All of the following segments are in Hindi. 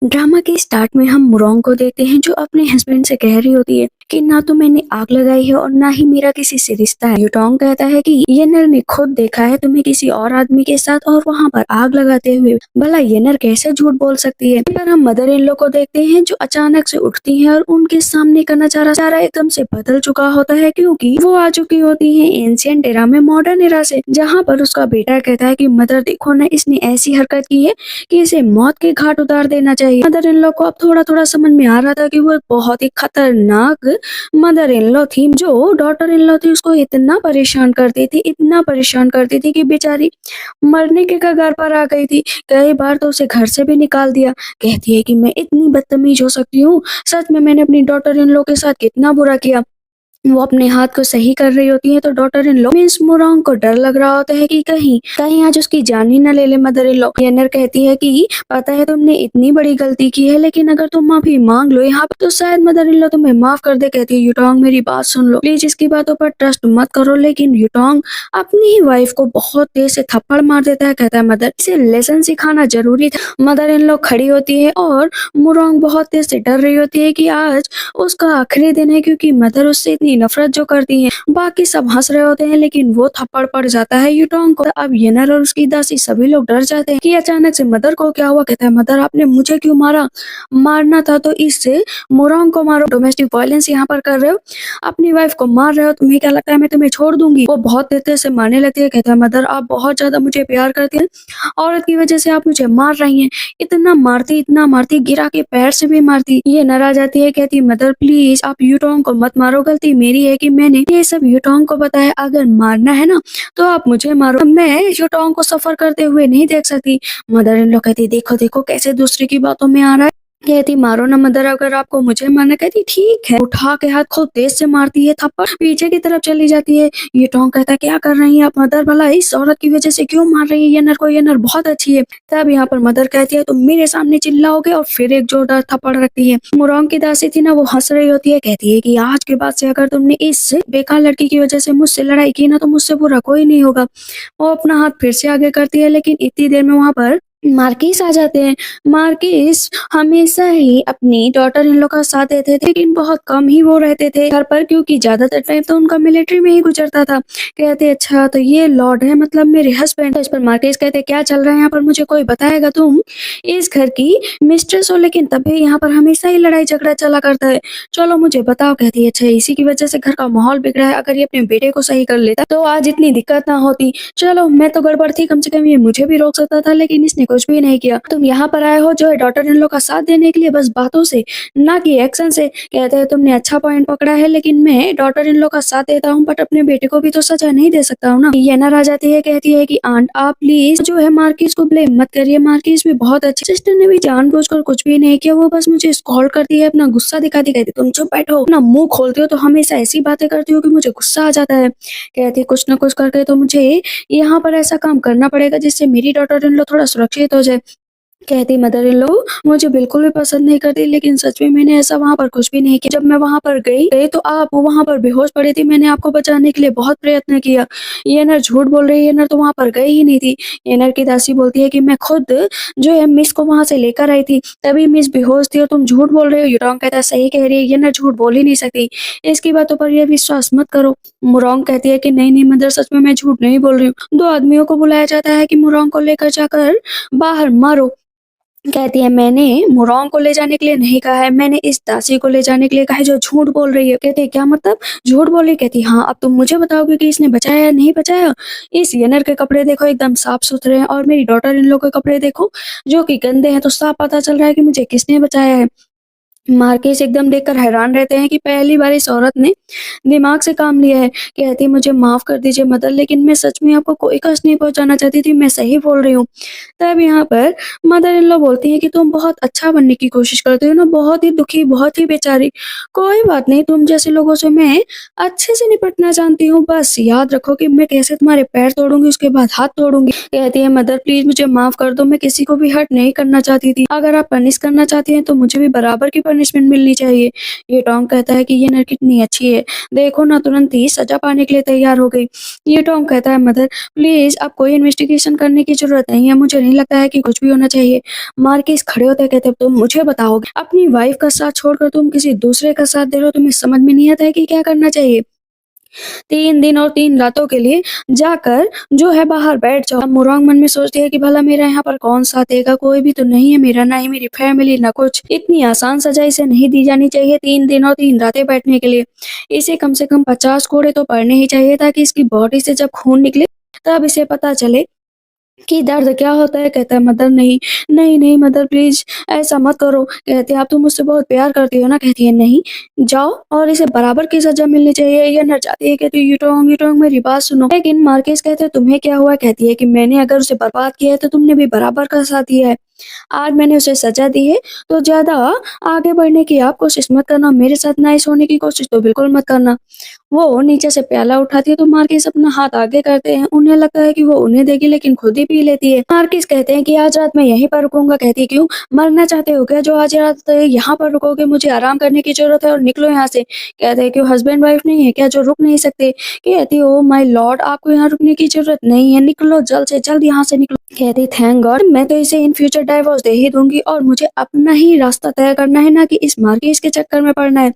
ड्रामा के स्टार्ट में हम मुरोंग को देखते हैं जो अपने हस्बैंड से कह रही होती है कि ना तो मैंने आग लगाई है और ना ही मेरा किसी से रिश्ता है। युटोंग कहता है कि येनर ने खुद देखा है तुम्हें किसी और आदमी के साथ और वहाँ पर आग लगाते हुए। भला येनर कैसे झूठ बोल सकती है। पर हम मदर इन लॉ को देखते हैं जो अचानक से उठती हैं और उनके सामने का नजारा सारा एकदम से बदल चुका होता है क्योंकि वो आ चुकी होती है एंशियंट एरा में मॉडर्न एरा से, जहाँ पर उसका बेटा कहता है कि मदर देखो ना इसने ऐसी हरकत की है कि इसे मौत के घाट उतार देना चाहिए। मदर इन लॉ को अब थोड़ा थोड़ा समझ में आ रहा था कि वो एक बहुत ही खतरनाक मदर इन लॉ थी जो डॉटर इन लॉ थी उसको इतना परेशान करती थी, इतना परेशान करती थी कि बेचारी मरने के कगार पर आ गई थी। कई बार तो उसे घर से भी निकाल दिया। कहती है कि मैं इतनी बदतमीज हो सकती हूँ, सच में मैंने अपनी डॉटर इन लॉ के साथ कितना बुरा किया। वो अपने हाथ को सही कर रही होती है तो डॉटर इन लॉ मीन्स मुरोंग को डर लग रहा होता है कि कहीं कहीं आज उसकी जान ही न ले ले मदर इन लॉ। येनर कहती है कि पता है तुमने इतनी बड़ी गलती की है लेकिन अगर तुम माफी मांग लो यहाँ पे तो शायद मदर इन लॉ तुम्हें माफ कर दे। कहती है युटोंग मेरी बात सुन लो प्लीज, इसकी बातों पर ट्रस्ट मत करो। लेकिन युटोंग अपनी ही वाइफ को बहुत तेज से थप्पड़ मार देता है। कहता है मदर इसे लेसन सिखाना जरूरी था। मदर इन लॉ खड़ी होती है और मुरोंग बहुत तेज से डर रही होती है कि आज उसका आखिरी दिन है क्योंकि मदर उससे इतनी नफरत जो करती है। बाकी सब हंस रहे होते हैं लेकिन वो थप्पड़ पड़ जाता है युटोंग को। अब येनर और उसकी दासी सभी लोग डर जाते हैं कि अचानक से मदर को क्या हुआ। कहता है मदर आपने मुझे क्यों मारा, मारना था तो इससे मुरोंग को मारो। डोमेस्टिक वायलेंस यहाँ पर कर रहे हो, अपनी वाइफ को मार रहे हो, तुम्हें क्या लगता है मैं तुम्हें छोड़ दूंगी। वो बहुत तेज से मारने लगती है। कहता है मदर आप बहुत ज्यादा मुझे प्यार करती हैं, औरत की वजह से आप मुझे मार रही हैं। इतना मारती गिरा के पैर से भी मारती। ये नाराज आती है। कहती मदर प्लीज आप यूटोंग को मत मारो, गलती मेरी है कि मैंने ये सब यूटोंग को बताया। अगर मारना है ना तो आप मुझे मारो, मैं यूटोंग को सफर करते हुए नहीं देख सकती। मदर इन लॉ कहती देखो देखो कैसे दूसरे की बातों में आ रहा है। कहती मारो ना मदर अगर आपको मुझे मारना। कहती ठीक है। उठा के हाथ खूब तेज से मारती है थप्पड़, पीछे की तरफ चली जाती है। ये टोंग कहता है क्या कर रही हैं आप मदर, भला इस औरत की वजह से क्यों मार रही है ये नर को, ये नर बहुत अच्छी है। तब यहाँ पर मदर कहती है तुम मेरे सामने चिल्लाओगे, और फिर एक जोरदार थप्पड़ रखती है। मुरोंग की दासी थी ना वो हंस रही होती है। कहती है कि आज के बाद से अगर तुमने इस बेकार लड़की की वजह से मुझसे लड़ाई की ना तो मुझसे बुरा कोई नहीं होगा। वो अपना हाथ फिर से आगे करती है लेकिन इतनी देर में वहां पर मार्किस आ जाते हैं। मार्किस हमेशा ही अपनी डॉटर इन लॉ का साथ देते थे लेकिन बहुत कम ही वो रहते थे घर पर क्योंकि ज्यादातर टाइम तो उनका मिलिट्री में ही गुजरता था। कहते अच्छा तो ये लॉर्ड है मतलब मेरे हस्बैंड। इस पर मार्किस कहते क्या चल रहा है यहाँ पर, मुझे कोई बताएगा, तुम इस घर की मिस्ट्रेस हो लेकिन तब भी यहाँ पर हमेशा ही लड़ाई झगड़ा चला करता है, चलो मुझे बताओ। कहती है अच्छा इसी की वजह से घर का माहौल बिगड़ा है, अगर ये अपने बेटे को सही कर लेता तो आज इतनी दिक्कत ना होती। चलो मैं तो गड़बड़ थी, कम से कम ये मुझे भी रोक सकता था लेकिन इसने कुछ भी नहीं किया। तुम यहाँ पर आए हो जो है डॉटर इन लॉ का साथ देने के लिए, बस बातों से ना कि एक्शन से। कहते हैं तुमने अच्छा पॉइंट पकड़ा है लेकिन मैं डॉटर इन लॉ का साथ देता हूँ बट अपने बेटे को भी तो सजा नहीं दे सकता हूँ ना। ये ना आ जाती है। कहती है कि आंट आप प्लीज जो है मार्किस को ब्लेम मत करिए, मार्किस भी बहुत अच्छी। सिस्टर ने भी जानबूझकर कुछ भी नहीं किया, वो बस मुझे स्कॉल करती है, अपना गुस्सा दिखाती। कहती तुम चुप बैठो, अपना मुंह खोलते हो तो हमेशा ऐसी बातें करती हो कि मुझे गुस्सा आ जाता है। कहती कुछ ना कुछ करके तो मुझे यहाँ पर ऐसा काम करना पड़ेगा जिससे मेरी डॉटर इन लॉ थोड़ा सुरक्षित हो जाए। कहती मदर इन लॉ मुझे बिल्कुल भी पसंद नहीं करती लेकिन सच में मैंने ऐसा वहां पर कुछ भी नहीं किया। जब मैं वहां पर गई तो आप वहां पर बेहोश पड़ी थी, मैंने आपको बचाने के लिए बहुत प्रयत्न किया। ये नर झूठ बोल रही है, ये नर तो वहां पर गई ही नहीं थी। ये नर की दासी बोलती है कि मैं खुद जो है मिस को वहां से लेकर आई थी, तभी मिस बेहोश थी और तुम झूठ बोल रहे हो। युटोंग कहता है सही कह रही है, ये नर झूठ बोल ही नहीं सकती, इसकी बातों पर यह विश्वास मत करो। मुरोंग कहती है कि नहीं नहीं मदर सच में मैं झूठ नहीं बोल रही हूँ। दो आदमियों को बुलाया जाता है कि मुरोंग को लेकर जाकर बाहर मारो। कहती है मैंने मुरोंग को ले जाने के लिए नहीं कहा है, मैंने इस दासी को ले जाने के लिए कहा है जो झूठ बोल रही है। कहते हैं क्या मतलब, झूठ बोल रही। कहती हाँ अब तुम मुझे बताओगे कि इसने बचाया या नहीं बचाया। इस येनर के कपड़े देखो एकदम साफ सुथरे हैं और मेरी डॉटर इन लोग के कपड़े देखो जो कि गंदे हैं, तो साफ पता चल रहा है कि मुझे किसने बचाया है। मार्केस एकदम देखकर हैरान रहते हैं कि पहली बार इस औरत ने दिमाग से काम लिया है। कहती है मुझे माफ कर दीजिए मदर लेकिन मैं सच में आपको कोई कष्ट नहीं पहुंचाना चाहती थी, मैं सही बोल रही हूँ। तब यहाँ पर मदर इन लॉ बोलती है कि तुम बहुत अच्छा बनने की कोशिश करते हो ना, बहुत ही दुखी बहुत ही बेचारी। कोई बात नहीं, तुम जैसे लोगों से मैं अच्छे से निपटना जानती हूँ, बस याद रखो कि मैं कैसे तुम्हारे पैर तोड़ूंगी उसके बाद हाथ तोड़ूंगी। कहती है मदर प्लीज मुझे माफ कर दो, मैं किसी को भी हर्ट नहीं करना चाहती थी, अगर आप पनिश करना चाहती हैं तो मुझे भी बराबर की पनिशमेंट मिलनी चाहिए। ये टोंग कहता है कि ये नर कितनी अच्छी है, देखो ना तुरंत ही सजा पाने के लिए तैयार हो गई। ये टोंग कहता है मदर प्लीज अब कोई इन्वेस्टिगेशन करने की जरूरत नहीं है, मुझे नहीं लगता है कि कुछ भी होना चाहिए। मार्किस खड़े होते कहते तुम मुझे बताओगे अपनी वाइफ का साथ छोड़कर तुम किसी दूसरे का साथ दे रहे हो, तुम्हें समझ में नहीं आता है कि क्या करना चाहिए। 3 दिन और 3 रातों के लिए जाकर जो है बाहर बैठ जाओ। अब मुरांग मन में सोचती है कि भला मेरा यहाँ पर कौन साथ देगा, कोई भी तो नहीं है मेरा, ना ही मेरी फैमिली ना कुछ। इतनी आसान सजा इसे नहीं दी जानी चाहिए 3 दिन और 3 रातें बैठने के लिए। इसे कम से कम 50 कोड़े तो पड़ने ही चाहिए ताकि इसकी बॉडी से जब खून निकले तब इसे पता चले कि दर्द क्या होता है। कहता है मदर नहीं, नहीं, नहीं मदर प्लीज़ ऐसा मत करो। कहते हैं आप तो मुझसे बहुत प्यार करती हो ना? कहती है नहीं, जाओ और इसे बराबर की सज़ा मिलनी चाहिए। ये नर जाती है कहती है यू टोंग मेरी बात सुनो। लेकिन मार्केस कहते हैं तुम्हें क्या हुआ? कहती है कि मैंने अगर उसे बर्बाद किया है तो तुमने भी बराबर का साथ दिया है। आज मैंने उसे सज़ा दी है तो ज़्यादा आगे बढ़ने की आप कोशिश मत करना, मेरे साथ नाइस होने की कोशिश तो बिल्कुल मत करना। वो नीचे से प्याला उठाती है तो मार्किस अपना हाथ आगे करते हैं, उन्हें लगता है कि वो उन्हें देगी लेकिन खुद ही पी लेती है। मार्किस कहते हैं कि आज रात मैं यहीं पर रुकूंगा। कहती है क्यों, मरना चाहते हो क्या जो आज रात यहाँ पर रुकोगे? मुझे आराम करने की जरूरत है और निकलो यहाँ से। कहते हैं क्यों हस्बैंड वाइफ नहीं है क्या जो रुक नहीं सकते? कहती है ओ माय लॉर्ड आपको यहाँ रुकने की जरूरत नहीं है, निकलो जल्द से जल्द यहाँ से निकलो। कहती थैंक गॉड मैं तो इसे इन फ्यूचर डाइवोर्स दे ही दूंगी और मुझे अपना ही रास्ता तय करना है, ना कि इस मार्किस के चक्कर में पड़ना है।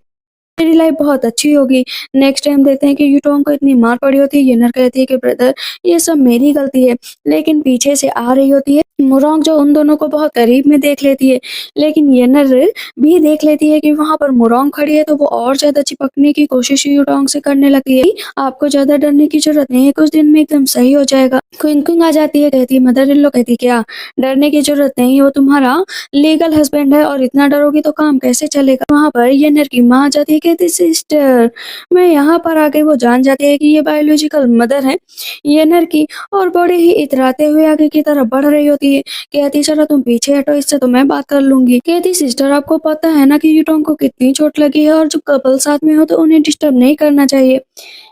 मेरी लाइफ बहुत अच्छी होगी। नेक्स्ट टाइम देखते हैं कि यूटोंग को इतनी मार पड़ी होती है। येनर कहती है कि ब्रदर ये सब मेरी गलती है, लेकिन पीछे से आ रही होती है मुरोंग जो उन दोनों को बहुत करीब में देख लेती है। लेकिन येनर भी देख लेती है कि वहां पर मुरोंग खड़ी है तो वो और ज्यादा चिपकने की कोशिश यूटोंग से करने लगती है। आपको ज्यादा डरने की जरूरत नहीं है, कुछ दिन में एकदम सही हो जाएगा। क्विंग आ जाती है कहती है मदर इन लो। कहती क्या डरने की जरूरत नहीं है, वो तुम्हारा लीगल हस्बैंड है और इतना डरोगी तो काम कैसे चलेगा। वहां पर येनर की माँ आ जाती है कहती सिस्टर मैं यहाँ पर आ गई। वो जान जाती है कि ये बायोलॉजिकल मदर है येनर की और बड़े ही इतराते हुए आगे की तरफ बढ़ रही होती है। कहती जरा तुम पीछे हटो, इससे तो मैं बात कर लूंगी। कहती सिस्टर आपको पता है ना कि यूटोंग को कितनी चोट लगी है और जो कपल साथ में हो तो उन्हें डिस्टर्ब नहीं करना चाहिए।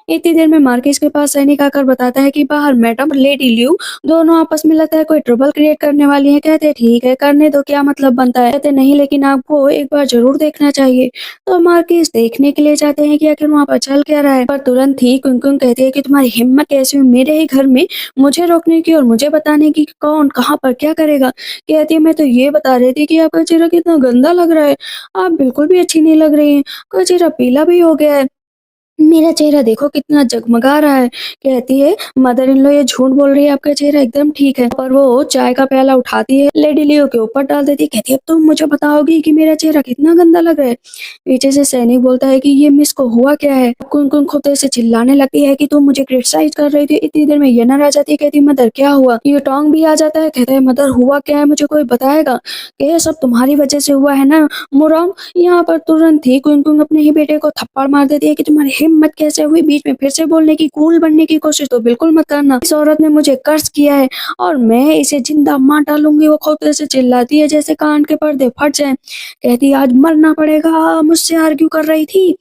इतनी देर में मार्किस के पास सैनिक आकर बताता है कि बाहर मैडम लेडी ल्यू दोनों आपस में लगता है कोई ट्रबल क्रिएट करने वाली है। कहते हैं ठीक है करने दो, क्या मतलब बनता है। कहते नहीं लेकिन आपको एक बार जरूर देखना चाहिए। तो मार्किस देखने के लिए जाते हैं कि आखिर वहाँ पर चल क्या रहा है। पर तुरंत ही कुंकुम कहती है कि तुम्हारी हिम्मत कैसी हुई मेरे ही घर में मुझे रोकने की और मुझे बताने की कि कौन कहाँ पर क्या करेगा। कहती है मैं तो ये बता रही थी कि आपका चेहरा कितना गंदा लग रहा है, आप बिल्कुल भी अच्छी नहीं लग रही है, आपका चेहरा पीला भी हो गया है, मेरा चेहरा देखो कितना जगमगा रहा है। कहती है मदर इन लॉ ये झूठ बोल रही है, आपका चेहरा एकदम ठीक है। पर वो चाय का प्याला उठाती है लेडी लियो के ऊपर डाल देती है। कहती है अब तुम मुझे बताओगी कि मेरा चेहरा कितना गंदा लग रहा है। पीछे से सैनिक बोलता है कि ये मिस को हुआ क्या है। कुन खुद से चिल्लाने लगती है कि तुम मुझे क्रिटिसाइज कर रही थी। इतनी देर में येनर आ जाती है। कहती मदर क्या हुआ। ये टोंग भी आ जाता है। कहता है मदर हुआ क्या है, मुझे कोई बताएगा। ये सब तुम्हारी वजह से हुआ है ना मुरोंग। यहाँ पर तुरंत ही कुन अपने ही बेटे को थप्पड़ मार देती है कि तुम्हारी हिम्मत कैसे हुई बीच में फिर से बोलने की, कूल बनने की कोशिश तो बिल्कुल मत करना। इस औरत ने मुझे कर्ज किया है और मैं इसे जिंदा मार डालूंगी। वो खोते से चिल्लाती है जैसे कान के पर्दे फट जाएं। कहती है आज मरना पड़ेगा, मुझसे आर्ग्यू कर रही थी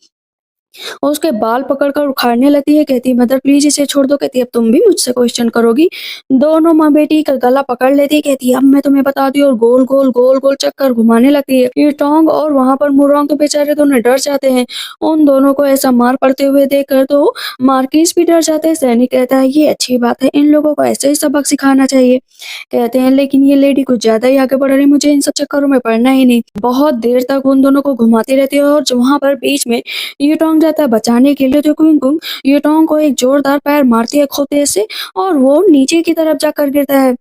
और उसके बाल पकड़कर उखाड़ने लगती है। कहती है मदर प्लीज इसे छोड़ दो। कहती है अब तुम भी मुझसे क्वेश्चन करोगी। दोनों माँ बेटी का गला पकड़ लेती है। कहती है अब मैं तुम्हें बताती हूँ और गोल गोल गोल गोल चक्कर घुमाने लगती है। ये टोंग और वहां पर मुरोंग तो बेचारे दोनों डर जाते हैं। उन दोनों को ऐसा मार पड़ते हुए देखकर तो मार्किस भी डर जाते हैं। सैनिक कहता है ये अच्छी बात है, इन लोगों को ऐसे ही सबक सिखाना चाहिए। कहते हैं लेकिन ये लेडी कुछ ज्यादा ही आगे बढ़ रही, मुझे इन सब चक्करों में पड़ना ही नहीं। बहुत देर तक उन दोनों को घुमाती रहती है और वहां पर बीच में यूटोंग जाता है बचाने के लिए तो कुंग यूटोंग को एक जोरदार पैर मारती है खोते से और वो नीचे की तरफ जाकर गिरता है।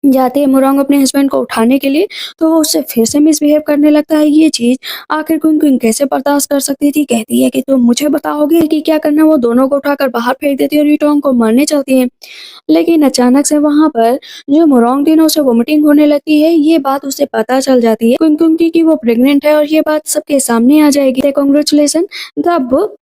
जाते ही मुरोंग अपने हस्बैंड को उठाने के लिए तो वो उससे फिर से मिसबिहेव करने लगता है। ये चीज आखिर कुंग कैसे बर्दाश्त कर सकती थी। कहती है कि तुम मुझे बताओगे कि क्या करना। वो दोनों को उठाकर बाहर फेंक देती है और यूटोंग को मारने चलती है। लेकिन अचानक से वहां पर जो मुरोंग थी ना उसे वोमिटिंग होने लगती है। ये बात उसे पता चल जाती है कुंग की कि वो प्रेग्नेंट है और ये बात सबके सामने आ जाएगी। कॉन्ग्रेचुलेसन। तब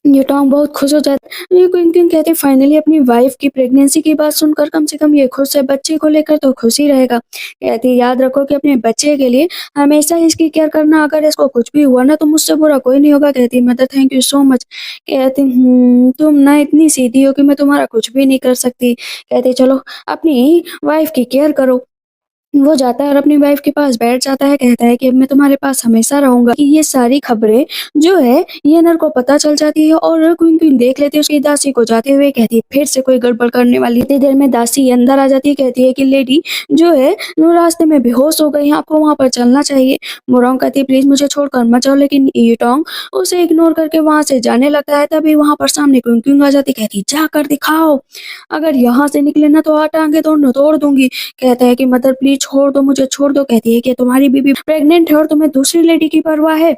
ये टॉम बहुत खुश हो जाता है। ये क्विंकिन कहती है फाइनली अपनी वाइफ की प्रेगनेंसी की बात सुनकर कम से कम ये खुश है, बच्चे को लेकर तो खुश ही रहेगा। कहती है याद रखो कि अपने बच्चे के लिए हमेशा इसकी केयर करना, अगर इसको कुछ भी हुआ ना तो मुझसे बुरा कोई नहीं होगा। कहती है mother thank you so much. कहती तुम ना इतनी सीधी हो कि मैं तुम्हारा कुछ भी नहीं कर सकती। कहती चलो अपनी वाइफ की केयर करो। वो जाता है और अपनी वाइफ के पास बैठ जाता है, कहता है कि अब मैं तुम्हारे पास हमेशा रहूँगा। कि ये सारी खबरें जो है येनर को पता चल जाती है और क्वीन क्वीन देख लेती है उसकी दासी को जाते हुए, कहती है फिर से कोई गड़बड़ करने वाली है। इतनी देर में दासी अंदर आ जाती है, कहती है कि लेडी जो है वो रास्ते में बेहोश हो गई है, आपको वहाँ पर चलना चाहिए। मोरोंग कहती है प्लीज़ मुझे छोड़कर मत जाओ, लेकिन यूटोंग उसे इग्नोर करके वहाँ से जाने लगता है। तभी वहाँ पर सामने क्वीन क्वीन आ जाती है, कहती है जाकर दिखाओ, अगर यहाँ से निकले ना तो टाँगे दोनों तोड़ दूँगी। कहता है कि मदर प्लीज छोड़ दो, मुझे छोड़ दो। कहती है कि तुम्हारी बीबी प्रेग्नेंट है और तुम्हें दूसरी लेडी की परवाह है,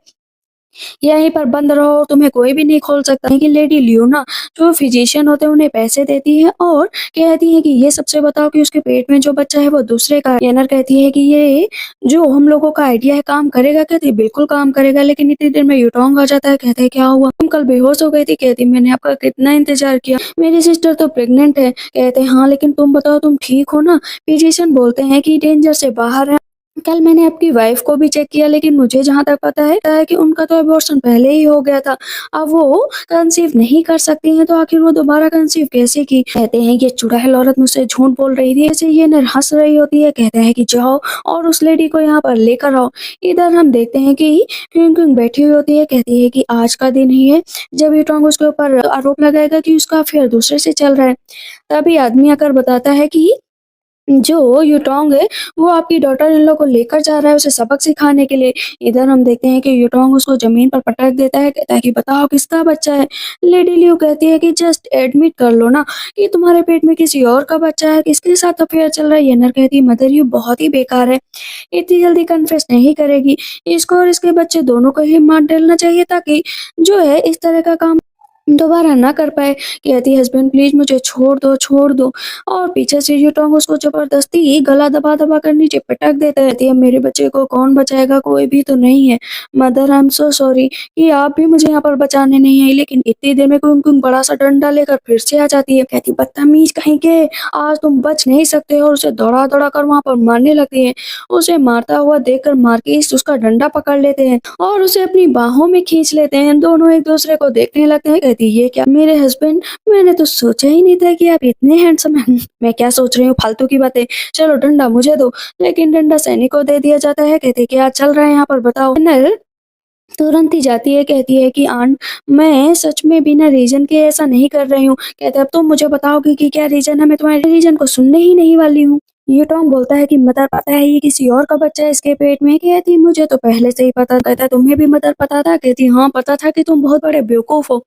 यहीं पर बंद रहो, तुम्हें कोई भी नहीं खोल सकता। कि लेडी लियोना जो फिजिशियन होते हैं उन्हें पैसे देती है और कहती है कि ये सबसे बताओ कि उसके पेट में जो बच्चा है वो दूसरे का है। येनर कहती है कि ये जो हम लोगों का आइडिया है काम करेगा। कहती है बिल्कुल काम करेगा। लेकिन इतनी देर में यूटोंग आ जाता है, कहता है क्या हुआ, तुम कल बेहोश हो गई थी। कहती मैंने आपका कितना इंतजार किया, मेरी सिस्टर तो प्रेग्नेंट है। कहते हैं हाँ लेकिन तुम बताओ तुम ठीक हो ना। फिजिशियन बोलते हैं कि डेंजर से बाहर है। कल मैंने आपकी वाइफ को भी चेक किया, लेकिन मुझे जहाँ तक पता है कि उनका तो अबॉर्शन पहले ही हो गया था। अब वो कंसीव नहीं कर सकती हैं, तो आखिर वो दोबारा कंसीव कैसे की। कहते हैं ये चुड़ैल औरत मुझसे झूठ बोल रही थी। ऐसे ये नर हंस रही होती है, कहते हैं कि जाओ और उस लेडी को यहाँ पर लेकर आओ। इधर हम देखते हैं कि क्विन क्विन बैठी हुई होती है, कहती है कि आज का दिन ही है जब यूट्रॉन्ग उसके ऊपर आरोप लगाएगा कि उसका अफेयर दूसरे से चल रहा है। तभी आदमी आकर बताता है कि जो यूटोंग है वो आपकी डॉटर इन लॉ को लेकर जा रहा है उसे सबक सिखाने के लिए। इधर हम देखते हैं कि यूटोंग उसको जमीन पर पटक देता है, कहता है कि बताओ किसका बच्चा है। लेडी लियू कहती है कि जस्ट एडमिट कर लो ना कि तुम्हारे पेट में किसी और का बच्चा है, किसके साथ अफेयर चल रहा है। येनर कहती है मदर यू बहुत ही बेकार है, इतनी जल्दी कन्फेस नहीं करेगी, इसको और इसके बच्चे दोनों को ही मार डालना चाहिए ताकि जो है इस तरह का काम दोबारा ना कर पाए। कहती है हस्बैंड प्लीज मुझे छोड़ दो, छोड़ दो। और पीछे से यूटोंग उसको जबरदस्ती गला दबा दबा कर नीचे पटक देता है। कहती है मेरे बच्चे को कौन बचाएगा, कोई भी तो नहीं है। Mother I am so sorry कि आप भी मुझे यहाँ पर बचाने नहीं आई। लेकिन इतनी देर में कुमकुम बड़ा सा डंडा लेकर फिर से आ जाती है, कहती बदतमीज कहीं के, आज तुम बच नहीं सकते हो। और उसे दौड़ा दौड़ा कर वहां पर मारने लगती है। उसे मारता हुआ देखकर मार्किस उसका डंडा पकड़ लेते हैं और उसे अपनी बाहों में खींच लेते हैं। दोनों एक दूसरे को देखने लगते हैं। कहती ये क्या मेरे हस्बैंड, मैंने तो सोचा ही नहीं था कि आप इतने हैंडसम हैं। मैं क्या सोच रही हूँ फालतू की बातें, चलो डंडा मुझे दो। लेकिन डंडा सैनिक को दे दिया जाता है। कहते क्या चल रहा है यहाँ पर बताओ। नर तुरंत ही जाती है, कहती है कि आंट मैं सच में बिना रीजन के ऐसा नहीं कर रही हूँ। कहते अब तुम मुझे बताओगे कि क्या रीजन है, मैं तुम्हारे रीजन को सुनने ही नहीं वाली हूँ। ये टॉम बोलता है कि मदर पता है ये किसी और का बच्चा है इसके पेट में। कहती मुझे तो पहले से ही पता। कहता तुम्हें भी मदर पता था। कहती हाँ पता था कि तुम बहुत बड़े बेवकूफ हो।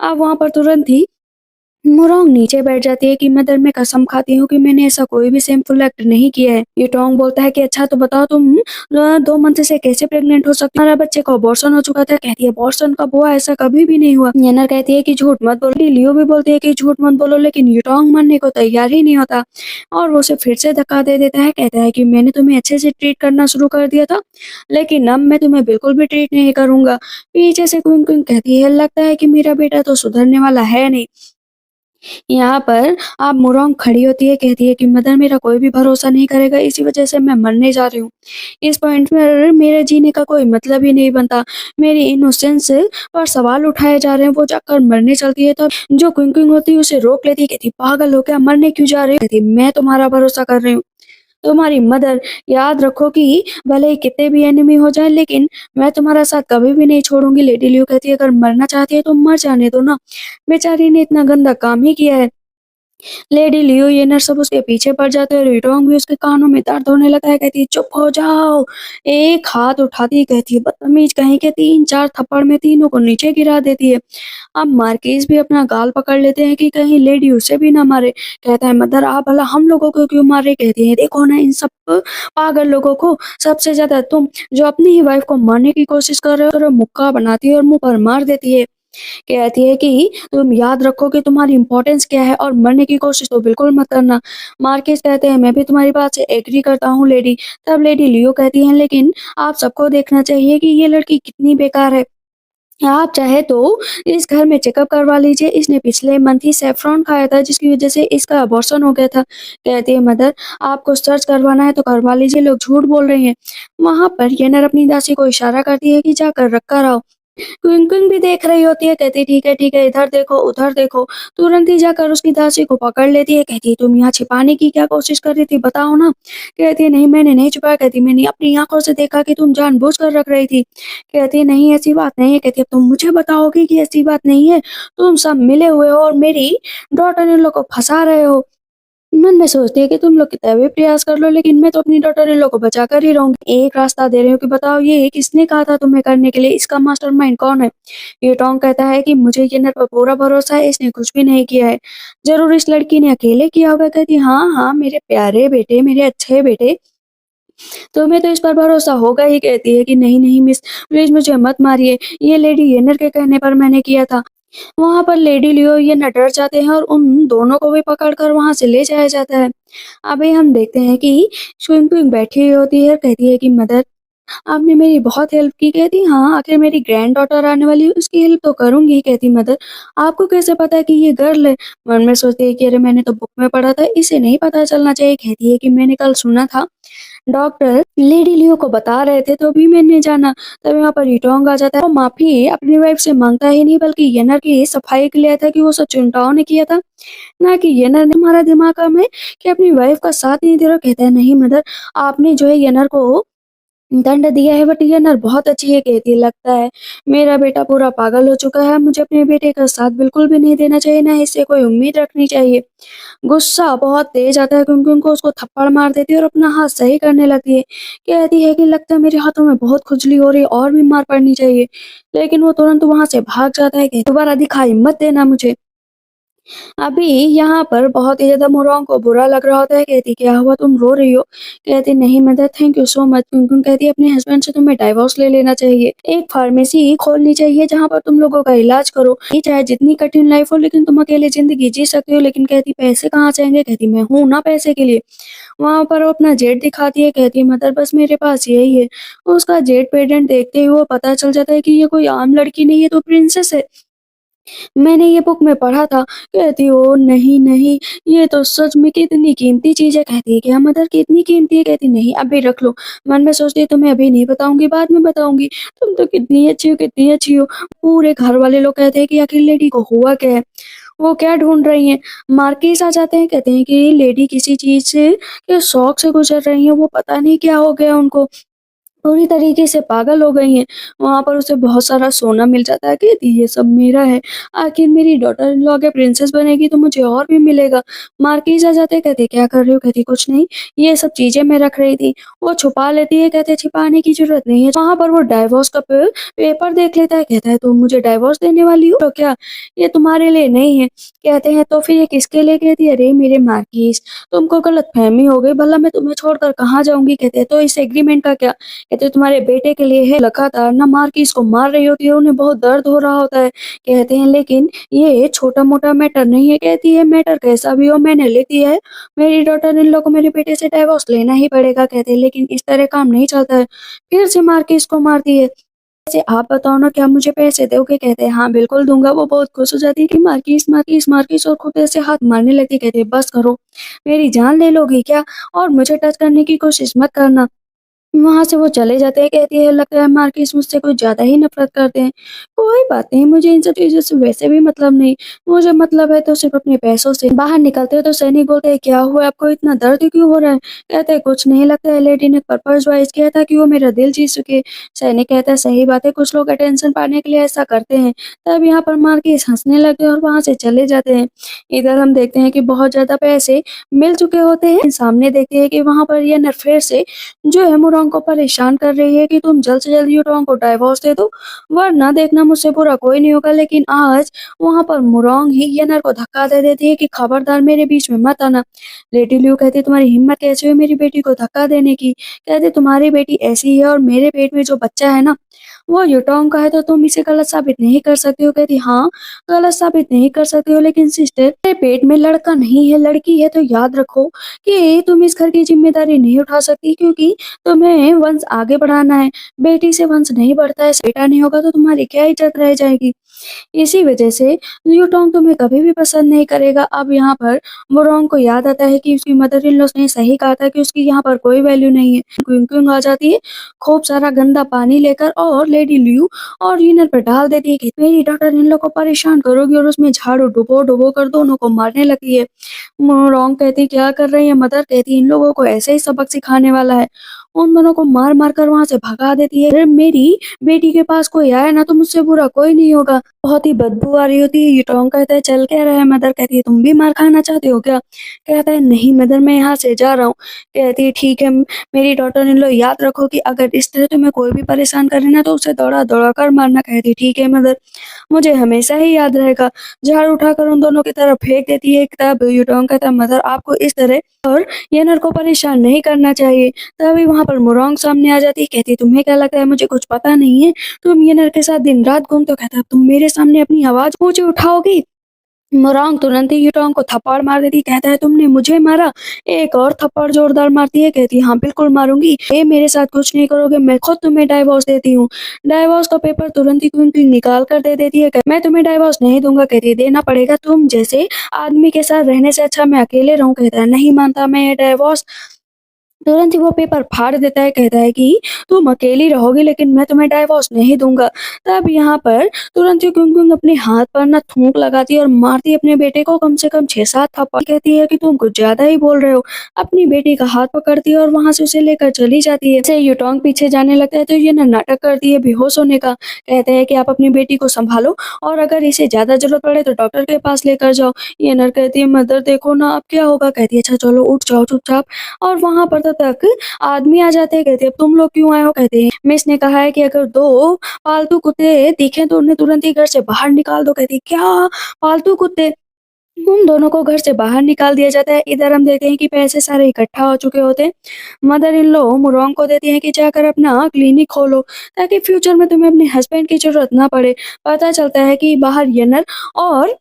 अब वहां पर तुरंत ही मोरोंग नीचे बैठ जाती है कि मदर मैं कसम खाती हूँ कि मैंने ऐसा कोई भी शेमफुल एक्ट नहीं किया है। ये टोंग बोलता है कि अच्छा तो बताओ तुम 2 मंथ से कैसे प्रेग्नेंट हो सकती, हमारा बच्चे को अबॉर्शन हो चुका था। कहती है अबॉर्शन कब हुआ, ऐसा कभी भी नहीं हुआ। येनर कहती है कि झूठ मत बोलो। लियो भी बोलती है कि झूठ मत बोलो, लेकिन यूटोंग मानने को तैयार ही नहीं होता और वो उसे फिर से धक्का दे देता है। कहता है कि मैंने तुम्हें अच्छे से ट्रीट करना शुरू कर दिया था, लेकिन अब मैं तुम्हें बिल्कुल भी ट्रीट नहीं करूंगा। पीछे से क्विन क्विन कहती है लगता है कि मेरा बेटा तो सुधरने वाला है नहीं। यहाँ पर आप मुरौंग खड़ी होती है, कहती है कि मदर मेरा कोई भी भरोसा नहीं करेगा, इसी वजह से मैं मरने जा रही हूँ। इस पॉइंट पर मेरे जीने का कोई मतलब ही नहीं बनता। मेरी इनोसेंस पर सवाल उठाए जा रहे हैं। वो जाकर मरने चलती है तो जो क्विंकिंग होती है उसे रोक लेती है। कहती पागल हो क्या, मरने क्यों जा रही हो। कहती मैं तुम्हारा भरोसा कर रही हूँ, तुम्हारी मदर। याद रखो कि भले ही कितने भी एनिमी हो जाए, लेकिन मैं तुम्हारा साथ कभी भी नहीं छोड़ूंगी। लेडी लियो कहती है अगर मरना चाहती है तो मर जाने दो ना, बेचारी ने इतना गंदा काम ही किया है। लेडी लियो ये नर सब उसके पीछे पड़ जाते हैं। रिटोंग भी उसके कानों में दर्द होने लगा है। कहती है चुप हो जाओ। एक हाथ उठाती है, कहती है बदतमीज कहीं के, 3-4 थप्पड़ में तीनों को नीचे गिरा देती है। अब मार्किस भी अपना गाल पकड़ लेते हैं कि कहीं लेडी उसे भी ना मारे। कहता है मदर आप भला हम लोगों को क्यों मार रहे। कहती है देखो ना इन सब पागल लोगों को, सबसे ज्यादा तुम जो अपनी ही वाइफ को मारने की कोशिश कर रहे हो, मुक्का बनाती है और मुंह पर मार देती है। कहती है कि तुम याद रखो कि तुम्हारी इम्पोर्टेंस क्या है और मरने की कोशिश तो बिल्कुल मत करना। मार्केस कहते हैं मैं भी तुम्हारी बात से एग्री करता हूँ लेडी। तब लेडी लियो कहती है लेकिन आप सबको देखना चाहिए कि ये लड़की कितनी बेकार है। आप चाहे तो इस घर में चेकअप करवा लीजिए, इसने पिछले मंथ ही सेफ्रॉन खाया था जिसकी वजह से इसका अबॉर्शन हो गया था। कहती है मदर आपको सर्च करवाना है तो करवा लीजिए, लोग झूठ बोल रहे हैं। वहां पर येनर अपनी दासी को इशारा करती है कि जाकर रख कर आओ। क्विंकविन भी देख रही होती है, कहती ठीक है, इधर देखो, उधर देखो। तुरंत ही जाकर उसकी दासी को पकड़ लेती है, कहती है तुम यहाँ छिपाने की क्या कोशिश कर रही थी बताओ ना? कहती है नहीं मैंने नहीं छुपाया, कहती मैंने अपनी आँखों से देखा कि तुम जानबूझकर रख रही थी। कहती है नहीं ऐसी बात नहीं है, कहती अब तुम मुझे बताओगी कि ऐसी बात नहीं है? तुम सब मिले हुए हो और मेरी डॉटर इन लोग को फँसा रहे हो। मन में सोचती है कि तुम लोग कितना भी प्रयास कर लो लेकिन मैं तो अपनी डॉटर इन लोग को बचा कर ही रहूंगी। एक रास्ता दे रही हूँ कि बताओ ये किसने कहा था तुम्हें करने के लिए, इसका मास्टरमाइंड कौन है? ये टोंग कहता है कि मुझे ये नर पर पूरा भरोसा है, इसने कुछ भी नहीं किया है। जरूर इस लड़की ने अकेले किया होगा। कहती हाँ हाँ मेरे प्यारे बेटे, मेरे अच्छे बेटे, तुम्हें तो इस पर भरोसा होगा ही। कहती है कि नहीं नहीं मिस, प्लीज मुझे मत मारिए, ये लेडी येनर के कहने पर मैंने किया था। वहाँ पर लेडी लियो ये न डर जाते हैं और उन दोनों को भी पकड़कर वहाँ से ले जाया जाता है। अभी हम देखते हैं कि स्विंग बैठी हुई होती है, कहती है कि मदर आपने मेरी बहुत हेल्प की। कहती हाँ आखिर मेरी ग्रैंड डॉटर आने वाली है उसकी हेल्प तो करूंगी। कहती मदर आपको कैसे पता कि ये गर्ल है? मन में सोचती है कि अरे मैंने तो बुक में पढ़ा था, इसे नहीं पता चलना चाहिए। कहती है कि मैंने कल सुना था डॉक्टर लेडी लियो को बता रहे थे तो भी मैंने जाना। तब यहाँ पर यूटोंग आ जाता है और माफी अपनी वाइफ से मांगता ही नहीं बल्कि येनर की सफाई के लिए था कि वो सब चिंताओं ने किया था, ना कि येनर ने। हमारा दिमाग कम है कि अपनी वाइफ का साथ नहीं दे रहा। कहता है नहीं मदर आपने जो है येनर को दंड दिया है बट ये नर बहुत अच्छी है। कहती है लगता है मेरा बेटा पूरा पागल हो चुका है, मुझे अपने बेटे का साथ बिल्कुल भी नहीं देना चाहिए, ना इससे कोई उम्मीद रखनी चाहिए। गुस्सा बहुत तेज आता है क्योंकि उनको उसको थप्पड़ मार देती है और अपना हाथ सही करने लगती है। कहती है कि लगता है मेरे हाथों में बहुत खुजली हो रही है और भी मार पड़नी चाहिए, लेकिन वो तुरंत वहां से भाग जाता है कि दोबारा दिखाई मत देना मुझे। अभी यहाँ पर बहुत ही ज़्यादा मुरान को बुरा लग रहा होता है। कहती क्या हुआ तुम रो रही हो? कहती नहीं mother thank you so much. Kumkum कहती अपने हस्बैंड से तुम्हें डाइवोर्स ले लेना चाहिए, एक फार्मेसी खोलनी चाहिए जहाँ पर तुम लोगों का इलाज करो। ये चाहे जितनी कठिन लाइफ हो लेकिन तुम अकेले जिंदगी जी सकते हो। लेकिन कहती पैसे कहाँ से आएंगे? कहती मैं हूँ ना पैसे के लिए। वहां पर वो अपना जेट दिखाती है, कहती है मदर बस मेरे पास यही है। उसका जेट पेडेंट देखते ही वो पता चल जाता है कि ये कोई आम लड़की नहीं, ये तो प्रिंसेस है, मैंने ये बुक में पढ़ा था। कहती ओह! नहीं, नहीं, ये तो सच में कितनी कीमती चीज़ है। कहती है क्या मदर कितनी कीमती है? कहती नहीं अभी रख लो। मन में सोचती है तुम्हें अभी नहीं बताऊँगी, बाद में बताऊँगी। तुम तो कितनी अच्छी हो, कितनी अच्छी हो। पूरे घर वाले लोग कहते हैं कि आखिर लेडी को हुआ क्या है? वो क्या ढूँढ रही हैं? मार्किस आ जाते हैं, कहते हैं कि लेडी किसी चीज़ से के शौक से गुज़र रही हैं, वो पता नहीं क्या हो गया उनको। पूरी तरीके से पागल हो गई हैं। वहाँ पर उसे बहुत सारा सोना मिल जाता है, कहती ये सब मेरा है। आखिर मेरी डॉटर इन लॉ अगर प्रिंसेस बनेगी तो मुझे और भी मिलेगा। मार्किज़ आ जाते हैं, कहते क्या कर रही हो? कहती कुछ नहीं, ये सब चीज़ें मैं रख रही थी। वो छुपा लेती है, कहते छिपाने की ज़रूरत नहीं है। वहाँ पर वो डाइवोर्स का पेपर देख लेता है, कहता है तुम मुझे डाइवोर्स देने वाली हो? तो क्या ये तुम्हारे लिए नहीं है? कहते हैं तो फिर ये किसके लिए? कहती है अरे मेरे मार्किज़ तुमको गलतफ़हमी हो गई, भला मैं तुम्हें छोड़कर कहाँ जाऊँगी? कहते हैं तो इस एग्रीमेंट का क्या? कहते तुम्हारे बेटे के लिए है। लगातार ना मार्किस को मार रही होती है, उन्हें बहुत दर्द हो रहा होता है। कहते हैं लेकिन ये छोटा-मोटा मैटर नहीं है। कहती है मैटर कैसा भी हो मैंने ले दिया है। मेरी डॉटर इन लोग को मेरे बेटे से डिवोर्स लेना ही पड़ेगा। कहते हैं लेकिन इस तरह काम नहीं चलता है। फिर से मार्किस को मारती है। वैसे आप बताओ ना क्या मुझे पैसे दोगे? कहते हैं हाँ बिल्कुल दूँगा। वो बहुत खुश हो जाती है कि मार्किस, मार्किस, मार्किस और खुद ऐसे हाथ मारने लगती है। कहती है बस करो, मेरी जान ले लोगी क्या? और मुझे टच करने की कोशिश मत करना। वहाँ से वो चले जाते हैं, कहती है लगता है मार्किस मुझसे कुछ ज़्यादा ही नफ़रत करते हैं। कोई बात नहीं, मुझे इन सब चीज़ों से वैसे भी मतलब नहीं, मुझे मतलब है तो सिर्फ़ अपने पैसों से। बाहर निकलते हैं तो सैनिक बोलते हैं क्या हुआ आपको इतना दर्द क्यों हो रहा है? कहते हैं कुछ नहीं, लगता है लेडी ने पर्पस वाइज़ किया था कि वो मेरा दिल जीत सके। सैनिक कहता है सही बात है, कुछ लोग अटेंशन पाने के लिए ऐसा करते हैं। तब यहाँ पर मार्किस हँसने लगते हैं और वहाँ से चले जाते हैं। इधर हम देखते हैं कि बहुत ज़्यादा पैसे मिल चुके होते हैं। सामने देखते हैं कि वहाँ पर ये नर फिर से जो है मुरोंग को परेशान कर रही है कि तुम जल्द से जल्द युटोंग को डाइवोर्स दे दो, वरना देखना मुझसे बुरा कोई नहीं होगा। लेकिन आज वहाँ पर मुरोंग ही येनर को धक्का दे देती है कि खबरदार मेरे बीच में मत आना। लेडी लिu कहती है तुम्हारी हिम्मत कैसे हुई मेरी बेटी को धक्का देने की? कहते तुम्हारी बेटी ऐसी है और मेरे पेट में जो बच्चा है ना वो युटोंग का है, तो तुम इसे गलत साबित नहीं कर सकती हो। कहती हाँ गलत साबित नहीं कर सकती हो लेकिन सिस्टर मेरे पेट में लड़का नहीं है लड़की है, तो याद रखो कि तुम इस घर की जिम्मेदारी नहीं उठा सकती क्योंकि तुम्हें तुम्हें वंश आगे बढ़ाना है, बेटी से वंश नहीं बढ़ता है, बेटा नहीं होगा तो तुम्हारी क्या इज्जत रह जाएगी। इसी वजह से ल्यूटोंग तुम्हें कभी भी पसंद नहीं करेगा। अब यहाँ पर मोरोंग को याद आता है कि उसकी मदर इन लॉ ने सही कहा था कि उसकी यहाँ पर कोई वैल्यू नहीं है। क्विंग क्विंग आ जाती है खूब सारा गंदा पानी लेकर और लेडी ल्यू और यिनर पर डाल देती है कि मेरी डॉटर इन लोग को परेशान करोगी, और उसमें झाड़ू डुबो डुबो कर दोनों को मारने लगती है। मोरोंग कहती क्या कर रही है मदर, कहती इन लोगों को ऐसे ही सबक सिखाने वाला है। उन दोनों को मार मार कर वहां से भगा देती है। अगर मेरी बेटी के पास कोई आए ना तो मुझसे बुरा कोई नहीं होगा। बहुत ही बदबू आ रही होती है। यूटोंग कहता है चल क्या रहा है। मदर कहती है तुम भी मार खाना चाहते हो क्या। कहता है नहीं मदर मैं यहाँ से जा रहा हूँ। कहती है ठीक है मेरी डॉटर इन लो याद रखो कि अगर इस तरह तुम्हें कोई भी परेशान करे ना तो उसे दौड़ा दौड़ा कर मारना। कहती ठीक है मदर मुझे हमेशा ही याद रहेगा। झाड़ू उठाकर उन दोनों की तरफ फेंक देती है। तब यूटोंग कहता है मदर आपको इस तरह और येनर को परेशान नहीं करना चाहिए। तभी वहां पर मोरोंग सामने आ जाती है। कहती तुम्हें क्या लगता है मुझे कुछ पता नहीं है, तुम येनर के साथ दिन रात घूमते हो। कहता है तुम मेरे सामने अपनी आवाज ऊंची उठाओगी। मोरोंग तुरंत ही यूटोंग को थप्पड़ मार देती। कहता है तुमने मुझे मारा। एक और थप्पड़ जोरदार मारती है। कहती हाँ बिल्कुल मारूंगी, ये मेरे साथ कुछ नहीं करोगे, मैं खुद तुम्हें डाइवोर्स देती हूँ। डाइवोर्स का पेपर तुरंत ही क्विंकली निकाल कर दे देती है। मैं तुम्हें डाइवोर्स नहीं दूंगा। कहती देना पड़ेगा, तुम जैसे आदमी के साथ रहने से अच्छा मैं अकेले रहूं। कहता है नहीं मानता मैं ये डाइवोर्स। तुरंत ही वो पेपर फाड़ देता है। कहता है कि तुम अकेली रहोगी लेकिन मैं तुम्हें डाइवोर्स नहीं दूंगा। तब यहाँ पर तुरंत ही कुंकुम अपने हाथ पर ना थूक लगाती है और मारती है अपने बेटे को कम से कम 6-7 थप्पड़। कहती है कि तुम कुछ ज्यादा ही बोल रहे हो। अपनी बेटी का हाथ पकड़ती है और वहां से उसे लेकर चली जाती है। जैसे यूटोंग पीछे जाने लगता है तो ये ना नाटक करती है बेहोश होने का। कहते हैं कि आप अपनी बेटी को संभालो और अगर इसे ज्यादा जरूरत पड़े तो डॉक्टर के पास लेकर जाओ। ये नर कहती है मदर देखो ना अब क्या होगा। कहती है अच्छा चलो उठ जाओ चुपचाप। और वहां पर तक आदमी आ जाते हैं। कहते हैं अब तुम लोग क्यों आए हो। कहते हैं मिस ने कहा है कि अगर दो पालतू कुत्ते दिखे तो उन्हें तुरंत ही घर से बाहर निकाल दो। कहती है, क्या पालतू कुत्ते। उन दोनों को घर से बाहर निकाल दिया जाता है। इधर हम देखते हैं कि पैसे सारे इकट्ठा हो चुके होते हैं। मदर इन लॉ मुरोंग को देती है कि जाकर अपना क्लिनिक खोलो ताकि फ्यूचर में तुम्हें अपने हस्बैंड की जरूरत ना पड़े। पता चलता है कि बाहर येनर और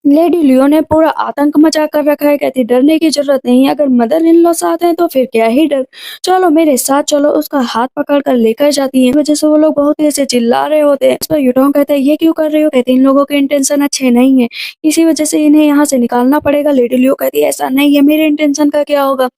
लेडी लियो ने पूरा आतंक मचा कर रखा है। कहती डरने की जरूरत नहीं, अगर मदर इन लॉ साथ हैं तो फिर क्या ही डर। चलो मेरे साथ चलो। उसका हाथ पकड़ कर लेकर जाती है। इस वजह से वो लोग बहुत ही ऐसे चिल्ला रहे होते हैं। इस पर यूटोंग कहता है ये क्यों कर रहे हो। कहते इन लोगों के इंटेंशन अच्छे नहीं है, इसी वजह से इन्हें यहाँ से निकालना पड़ेगा। लेडी लियो कहती है ऐसा नहीं है, मेरे इंटेंशन का क्या होगा।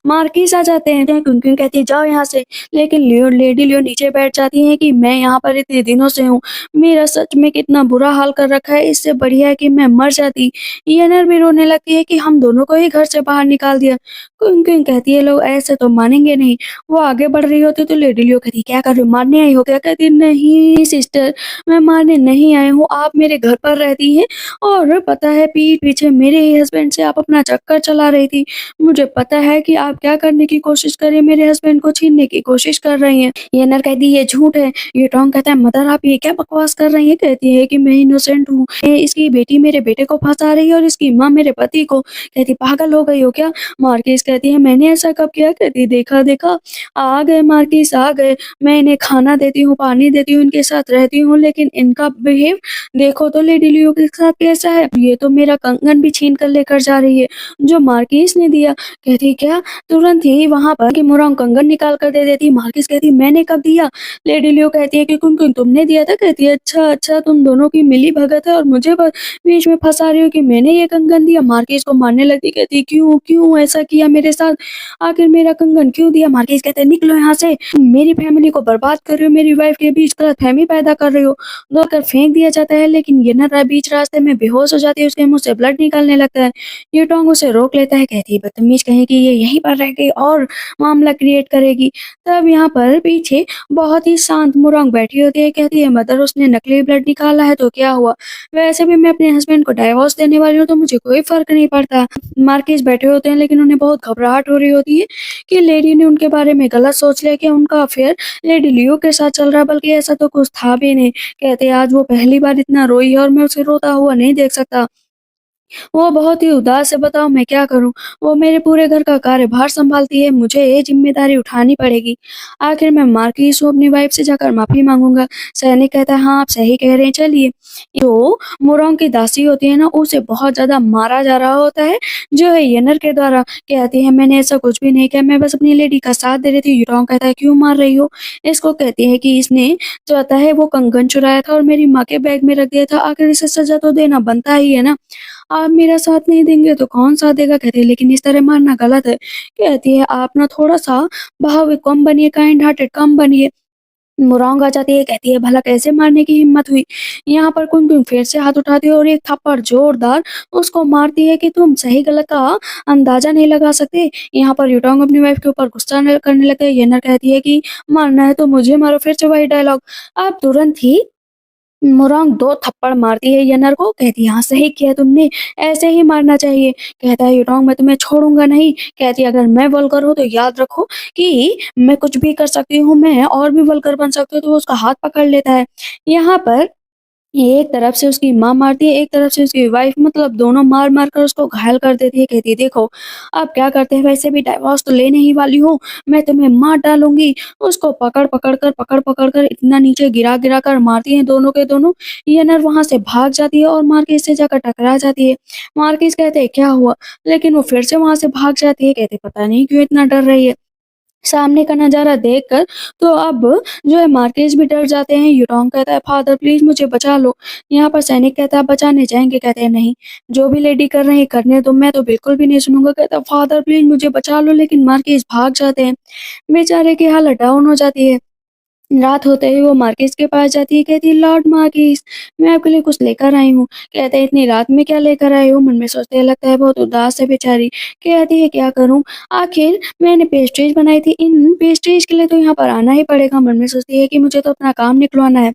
मार्किस आ जाते हैं। क्योंकि कहती है जाओ यहाँ से। लेकिन लियो लेडी लियो नीचे बैठ जाती है कि मैं यहाँ पर इतने दिनों से हूँ, मेरा सच में कितना बुरा हाल कर रखा है, इससे बढ़िया है कि मैं मर जाती। ईएनआर भी रोने लगती है कि हम दोनों को ही घर से बाहर निकाल दिया। क्यों क्यों कहती है लोग ऐसे तो मानेंगे नहीं। वो आगे बढ़ रही होती तो लेडी लियो कहती क्या कर रही हो, मारने आई हो क्या। कहती नहीं सिस्टर मैं मारने नहीं आई हूँ, आप मेरे घर पर रहती हैं और पता है पीठ पीछे मेरे ही हस्बैंड से आप अपना चक्कर चला रही थी। मुझे पता है कि आप क्या करने की कोशिश कर रही हैं, मेरे हस्बैंड को छीनने की कोशिश कर रही हैं। ईएनआर कहती ये झूठ है। ये टोंग कहता है मदर आप ये क्या बकवास कर रही हैं। कहती है कि मैं इनोसेंट हूँ, इसकी बेटी मेरे बेटे को फंसा रही है और इसकी माँ मेरे पति को। कहती पागल हो गई हो क्या। मार्किस कहती है मैंने ऐसा कब किया। कहती देखा देखा आ गए मार्किस आ गए। मैं इन्हें खाना देती हूँ पानी देती हूँ इनके साथ रहती हूँ लेकिन इनका बिहेव देखो तो लेडी लियो के साथ कैसा है। ये तो मेरा कंगन भी छीन कर लेकर जा रही है जो मार्किस ने दिया। कहती क्या। तुरंत ही वहां पर कि मोरोंग कंगन निकाल कर दे देती। मार्किस कहती मैंने कब दिया। लेडी लियो कहती है कि कुन तुमने दिया था। कहती है अच्छा अच्छा तुम दोनों की मिली भगत है और मुझे बीच में फंसा रही हो कि मैंने ये कंगन दिया। मार्किस को मारने लगती। कहती क्यों क्यों ऐसा किया मेरे साथ, आखिर मेरा कंगन क्यों दिया। मार्किस कहते निकलो यहाँ से, तुम मेरी फैमिली को बर्बाद कर रहे हो, मेरी वाइफ के बीच गलतफहमी पैदा कर रहे हो। धोकर फेंक दिया जाता है लेकिन ये ना बीच रास्ते में बेहोश हो जाती है, उसके मुंह से ब्लड निकलने लगता है। ये टोंग उसे रोक लेता है। कहती है बदतमीज कहीं कि ये यहीं पर रह गई और मामला क्रिएट करेगी। तब यहाँ पर पीछे बहुत ही शांत मुरोंग बैठी होती है। कहती है मदर उसने नकली ब्लड निकाला है तो क्या हुआ, वैसे भी मैं अपने हस्बैंड को डाइवोर्स देने वाली हूँ तो मुझे कोई फर्क नहीं पड़ता। मार्किस बैठे होते हैं लेकिन उन्हें बहुत घबराहट हो रही होती है कि लेडी ने उनके बारे में गलत सोच लिया कि उनका अफेयर लेडी लियो के साथ चल रहा है, बल्कि ऐसा तो कुछ था भी नहीं। कहते आज वो पहली बार इतना रोई है और मैं उसे रोता हुआ नहीं देख सकता। वो बहुत ही उदास है, बताओ मैं क्या करूँ? वो मेरे पूरे घर का कार्यभार सँभालती है, मुझे ये ज़िम्मेदारी उठानी पड़ेगी। आखिर मैं मार्किस हूँ, अपनी वाइफ़ से जाकर माफ़ी माँगूँगा। सैनिक कहता है, हाँ, आप सही कह रहे हैं, चलिए। जो मोरोंग की दासी होती है ना, उसे बहुत ज़्यादा मारा जा रहा होता है, जो है येनर के द्वारा। कहती है, मैंने ऐसा कुछ भी नहीं किया, मैं बस अपनी लेडी का साथ दे रही थी। युरोंग कहता है, क्यों मार रही हो? इसको कहती है कि इसने जो आता है वो कंगन चुराया था और मेरी माँ के बैग में रख दिया था, आखिर इसे सज़ा तो देना बनता ही है ना। आप मेरा साथ नहीं देंगे तो कौन साथ देगा? कहती है लेकिन इस तरह मारना गलत है। कहती है आप ना थोड़ा-सा भावुक कम बनिए, काइंड हार्टेड कम बनिए। मुरौंग आ जाती है, कहती है भला कैसे मारने की हिम्मत हुई? यहाँ पर कुन-कुन फिर से हाथ उठाती है और एक थप्पड़ जोरदार उसको मारती है कि तुम सही-गलत का अंदाज़ा नहीं लगा सकते। यहाँ पर युटोंग अपनी वाइफ़ के ऊपर गुस्सा न करने लगता है। येनर कहती है कि मारना है तो मुझे मारो, फिर से वही डायलॉग। अब तुरंत ही मुरौंग 2 थप्पड़ मारती है येनर को, कहती है हाँ सही किया तुमने, ऐसे ही मारना चाहिए। कहता है युटोंग मैं तुम्हें छोड़ूँगा नहीं। कहती है अगर मैं वल्गर हूँ तो याद रखो कि मैं कुछ भी कर सकती हूँ, मैं और भी वल्गर बन सकती हूँ, तो वो उसका हाथ पकड़ लेता है। यहाँ पर ये एक तरफ से उसकी माँ मारती है, एक तरफ से उसकी वाइफ़, मतलब दोनों मार-मार कर उसको घायल कर देती है। कहती है देखो, अब क्या करते हैं, वैसे भी डिवोर्स तो लेने ही वाली हूँ, मैं तुम्हें मार डालूँगी। उसको पकड़-पकड़ कर इतना नीचे गिरा-गिरा कर मारती हैं दोनों के दोनों। येनर वहाँ से भाग जाती है और मार्किस से जाकर टकरा जाती है। मार्किस कहते हैं क्या हुआ? लेकिन वो फिर से वहाँ से भाग जाती है, कहते पता नहीं क्यों इतना डर रही है। सामने का नज़ारा देखकर तो अब जो है मार्किस भी डर जाते हैं। युटोंग कहता है फादर प्लीज़ मुझे बचा लो। यहाँ पर सैनिक कहता है बचाने जाएँगे? कहते हैं नहीं, जो भी लेडी कर रही है करने दो, मैं तो बिल्कुल भी नहीं सुनूँगा। कहता है फादर प्लीज़ मुझे बचा लो, लेकिन मार्किस भाग जाते हैं। बेचारे की हालत डाउन हो जाती है। रात होते ही वो मार्किस के पास जाती है, कहती है लॉर्ड मार्किस मैं आपके लिए कुछ लेकर आई हूँ। कहते हैं इतनी रात में क्या लेकर आए हो? मन में सोचते हैं लगता है बहुत उदास है बेचारी। कहती है क्या करूँ? आखिर मैंने पेस्ट्रीज़ बनाई थी, इन पेस्ट्रीज़ के लिए तो यहाँ पर आना ही पड़ेगा। मन में सोचती है कि मुझे तो अपना काम निकलवाना है।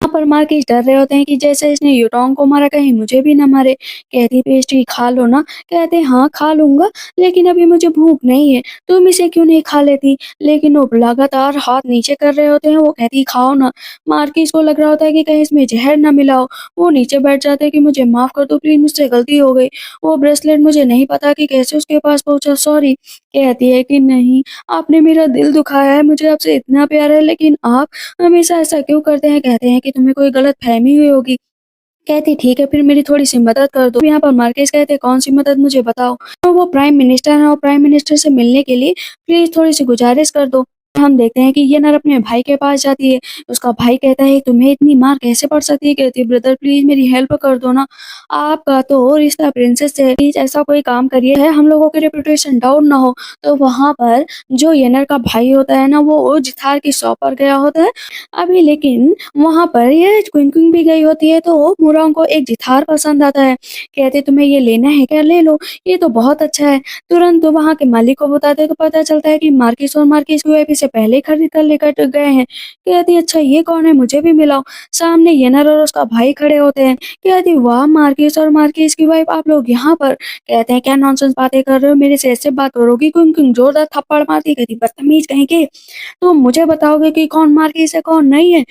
वहाँ पर मार्किस डर रहे होते हैं कि जैसे इसने युटोंग को मारा कहीं मुझे भी ना मारे। कहती पेस्ट्री खा लो ना। कहते हैं हाँ खा लूँगा, लेकिन अभी मुझे भूख नहीं है, तुम इसे क्यों नहीं खा लेती? लेकिन वो लगातार हाथ नीचे कर रहे होते हैं, वो कहती खाओ ना। मार्किस को लग रहा होता है कि कहीं इसमें ज़हर ना मिला हो। वो नीचे बैठ जाते हैं कि मुझे माफ़ कर दो प्लीज़, मुझसे गलती हो गई। वो ब्रेसलेट मुझे नहीं पता कि कैसे उसके पास पहुँचा, सॉरी। कहती है कि नहीं, आपने मेरा दिल दुखाया है, मुझे आपसे इतना प्यार है, लेकिन आप हमेशा ऐसा क्यों करते हैं? कहते हैं कि तुम्हें कोई गलतफ़हमी हुई होगी। कहती ठीक है फिर मेरी थोड़ी-सी मदद कर दो। यहाँ पर मार्किस कहते हैं कौन-सी मदद मुझे बताओ। तो वो प्राइम मिनिस्टर हैं और प्राइम मिनिस्टर से मिलने के लिए प्लीज़ थोड़ी-सी गुज़ारिश कर दो। हम देखते हैं कि ये नर अपने भाई के पास जाती है। उसका भाई कहता है तुम्हें इतनी मार कैसे पड़ सकती है? कहती है ब्रदर प्लीज़ मेरी हेल्प कर दो ना। आपका तो रिश्ता प्रिंसेस से है, प्लीज़ ऐसा कोई काम करिए है हम लोगों की रेपुटेशन डाउन ना हो। तो वहाँ पर जो येनर का भाई होता है ना, वो जिथार की शॉप पर गया होता है। अभी लेकिन वहाँ पर ये क्विन-क्विन भी गई होती है, तो मुरांग को एक जिथार पसंद आता है। कहते तुम्हें ये लेना है क्या? ले लो, ये तो बहुत अच्छा है। तुरंत वहाँ के मालिक को बताते हैं तो पता चलता है कि मार्किस और मार्किस की वाइफ इसे पहले ही खरीद कर लेकर गए हैं। कहती है अच्छा ये कौन है? मुझे भी मिलाओ। सामने येनर और उसका भाई खड़े होते हैं। कहती वाह मार्किस और मार्किस की वाइफ आप लोग यहाँ पर। कहते हैं क्या नॉनसेंस बातें कर रहे हो? मेरे से ऐसे बात करोगी? क्विन-क्विन जोरदार थप्पड़ मारती है। कहती बदतमीज कहीं के, तुम मुझे बताओगे कि कौन मार्किस है कौन नहीं है?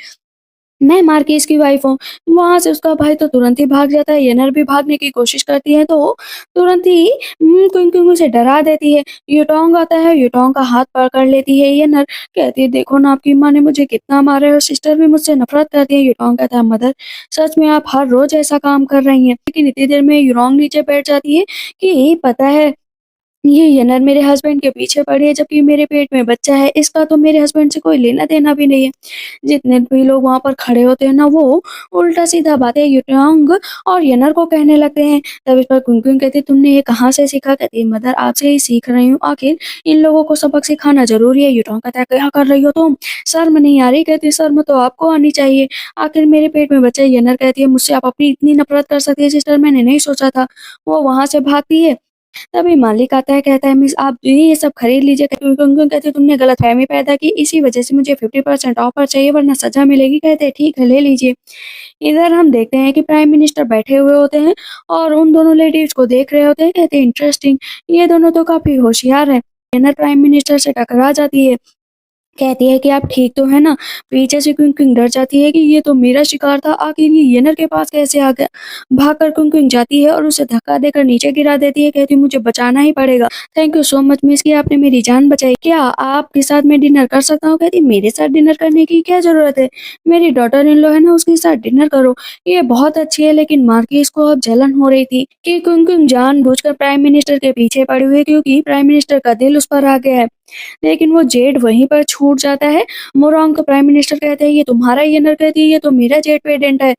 मैं मार्किस की वाइफ हूँ। वहाँ से उसका भाई तो तुरंत ही भाग जाता है, येनर भी भागने की कोशिश करती है तो तुरंत ही क्विन-क्विन उसे डरा देती है। युटोंग आता है, युटोंग का हाथ पकड़ लेती है येनर, कहती है देखो ना आपकी माँ ने मुझे कितना मारा है और सिस्टर भी मुझसे नफ़रत करती है। युटोंग कहता है मदर सच में आप हर रोज़ ऐसा काम कर रही हैं। लेकिन इतनी देर में युरोंग नीचे बैठ जाती है कि पता है ये येनर मेरे हस्बैंड के पीछे पड़ी है जबकि मेरे पेट में बच्चा है, इसका तो मेरे हस्बैंड से कोई लेना-देना भी नहीं है। जितने भी लोग वहाँ पर खड़े होते हैं ना, वो उल्टा-सीधा बातें युटोंग और येनर को कहने लगते हैं। तब इस पर कुन-कुन कहती है तुमने ये कहाँ से सीखा? कहती है मदर आपसे ही सीख रही हूँ, आखिर इन लोगों को सबक सिखाना ज़रूरी है। युटोंग कहता है क्या कर रही हो तुम? शर्म नहीं आ रही? कहती शर्म तो आपको आनी चाहिए, आखिर मेरे पेट में बच्चा है। येनर कहती है मुझसे आप अपनी इतनी नफ़रत कर सकती है सिस्टर, मैंने नहीं सोचा था। वो वहाँ से भागती है। तभी मालिक आता है, कहता है मिस आप ये सब खरीद लीजिए। गुनगुन कहती है तुमने गलतफ़हमी पैदा की, इसी वज़ह से मुझे 50% ऑफ़र चाहिए वरना सज़ा मिलेगी। कहते हैं ठीक है ले लीजिए। इधर हम देखते हैं कि प्राइम मिनिस्टर बैठे हुए होते हैं और उन दोनों लेडीज़ को देख रहे होते हैं। कहते हैं इंटरेस्टिंग, ये दोनों तो काफ़ी होशियार हैं। जेनर प्राइम मिनिस्टर से टकरा जाती है। कहती है कि आप ठीक तो है ना? पीछे से क्विंग डर जाती है कि ये तो मेरा शिकार था, आखिर ये येनर के पास कैसे आ गया? भागकर क्विंग जाती है और उसे धक्का देकर नीचे गिरा देती है, कहती है मुझे बचाना ही पड़ेगा। Thank you so much miss कि आपने मेरी जान बचाई। क्या आपके साथ मैं डिनर कर सकता हूँ? कहती मेरे साथ डिनर करने की क्या ज़रूरत है? मेरी डॉटर इन लॉ है ना, उसके साथ डिनर करो। ये बहुत अच्छी है, लेकिन मार्किस को अब जलन हो रही थी कि क्विंग जानबूझकर प्राइम मिनिस्टर के पीछे पड़ी हुई है, क्योंकि प्राइम मिनिस्टर का दिल उस पर आ गया है। लेकिन वो जेट वहीं पर छूट जाता है। मोरॉन्ग को प्राइम मिनिस्टर कहते हैं ये तुम्हारा ये नर, कहती है ये तो मेरा जेट पेटेंट है।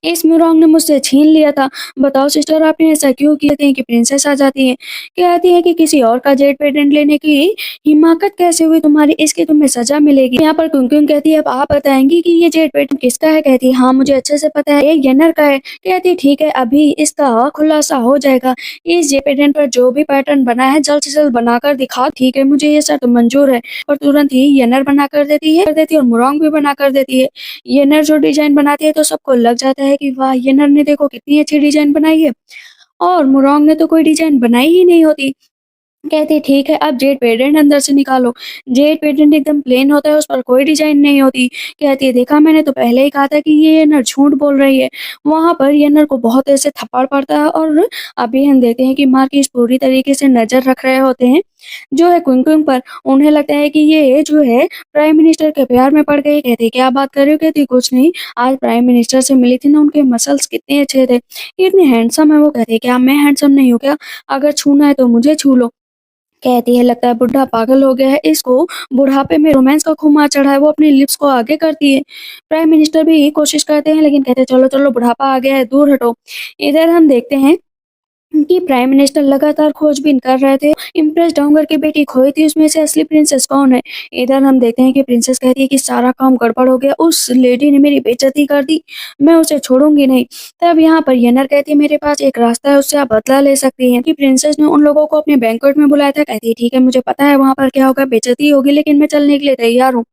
इस मुरॉन्ग ने मुझसे छीन लिया था। बताओ सिस्टर आपने ऐसा क्यों किया? कहते हैं कि प्रिंसेस आ जाती है। कहती है कि किसी और का जेट पेटेंट लेने की हिमाकत कैसे हुई तुम्हारी? इसकी तुम्हें सजा मिलेगी। यहाँ पर कुमकुम कहती है अब आप बताएंगी कि ये जेट पेटेंट किसका है? कहती है हाँ मुझे अच्छे से पता है, ये येनर का है। कहती है ठीक है अभी इसका खुलासा हो जाएगा। इस जेट पेटेंट पर जो भी पैटर्न बना है जल्द से जल्द बनाकर दिखाओ। ठीक है मुझे ये शर्त मंजूर है। और तुरंत ही येनर बना कर देती है और मुरॉन्ग भी बना कर देती है। ये नर जो डिज़ाइन बनाती है तो सबको लग जाता है कि वाह! ये नर ने देखो कितनी अच्छी डिज़ाइन बनाई है, और मुरॉन्ग ने तो कोई डिज़ाइन बनाई ही नहीं होती। कहती ठीक है अब जेड पेडेंट अंदर से निकालो। जेड पेडेंट एकदम प्लेन होता है, उस पर कोई डिजाइन नहीं होती। कहती है देखा मैंने तो पहले ही कहा था कि ये नर झूठ बोल रही है। वहां पर ये नर को बहुत ऐसे थप्पड़ पड़ता है, और अभी हम देखते हैं कि मार्किस पूरी तरीके से नजर रख रहे होते हैं जो है क्विंग पर। उन्हें लगता है कि ये जो है प्राइम मिनिस्टर के प्यार में पड़ गई। कहती क्या बात कर रही हो? कहती कुछ नहीं, आज प्राइम मिनिस्टर से मिली थी ना, उनके मसल्स कितने अच्छे थे, ये इतने हैंडसम है। वो कहती है क्या मैं हैंडसम नहीं हूँ क्या? अगर छूना है तो मुझे छू लो। कहती है लगता है बुड्ढा पागल हो गया है, इसको बुढ़ापे में रोमांस का खुमार चढ़ा है। वो अपनी लिप्स को आगे करती है। प्राइम मिनिस्टर भी कोशिश करते हैं, लेकिन कहते हैं चलो चलो बुढ़ापा आ गया है, दूर हटो। इधर हम देखते हैं कि प्राइम मिनिस्टर लगातार खोजबीन कर रहे थे। इम्प्रेस डाउनगर की बेटी खोई थी, उसमें से असली प्रिंसेस कौन है? इधर हम देखते हैं कि प्रिंसेस कहती है कि सारा काम गड़बड़ हो गया, उस लेडी ने मेरी बेइज्जती कर दी, मैं उसे छोड़ूंगी नहीं। तब यहाँ पर येनर कहती है मेरे पास एक रास्ता है, उससे आप बदला ले सकती हैं। कि प्रिंसेस ने उन लोगों को अपने बैंक्वेट में बुलाया था। कहती है ठीक है मुझे पता है वहां पर क्या होगा, बेइज्जती होगी, लेकिन मैं चलने के लिए तैयार हूँ।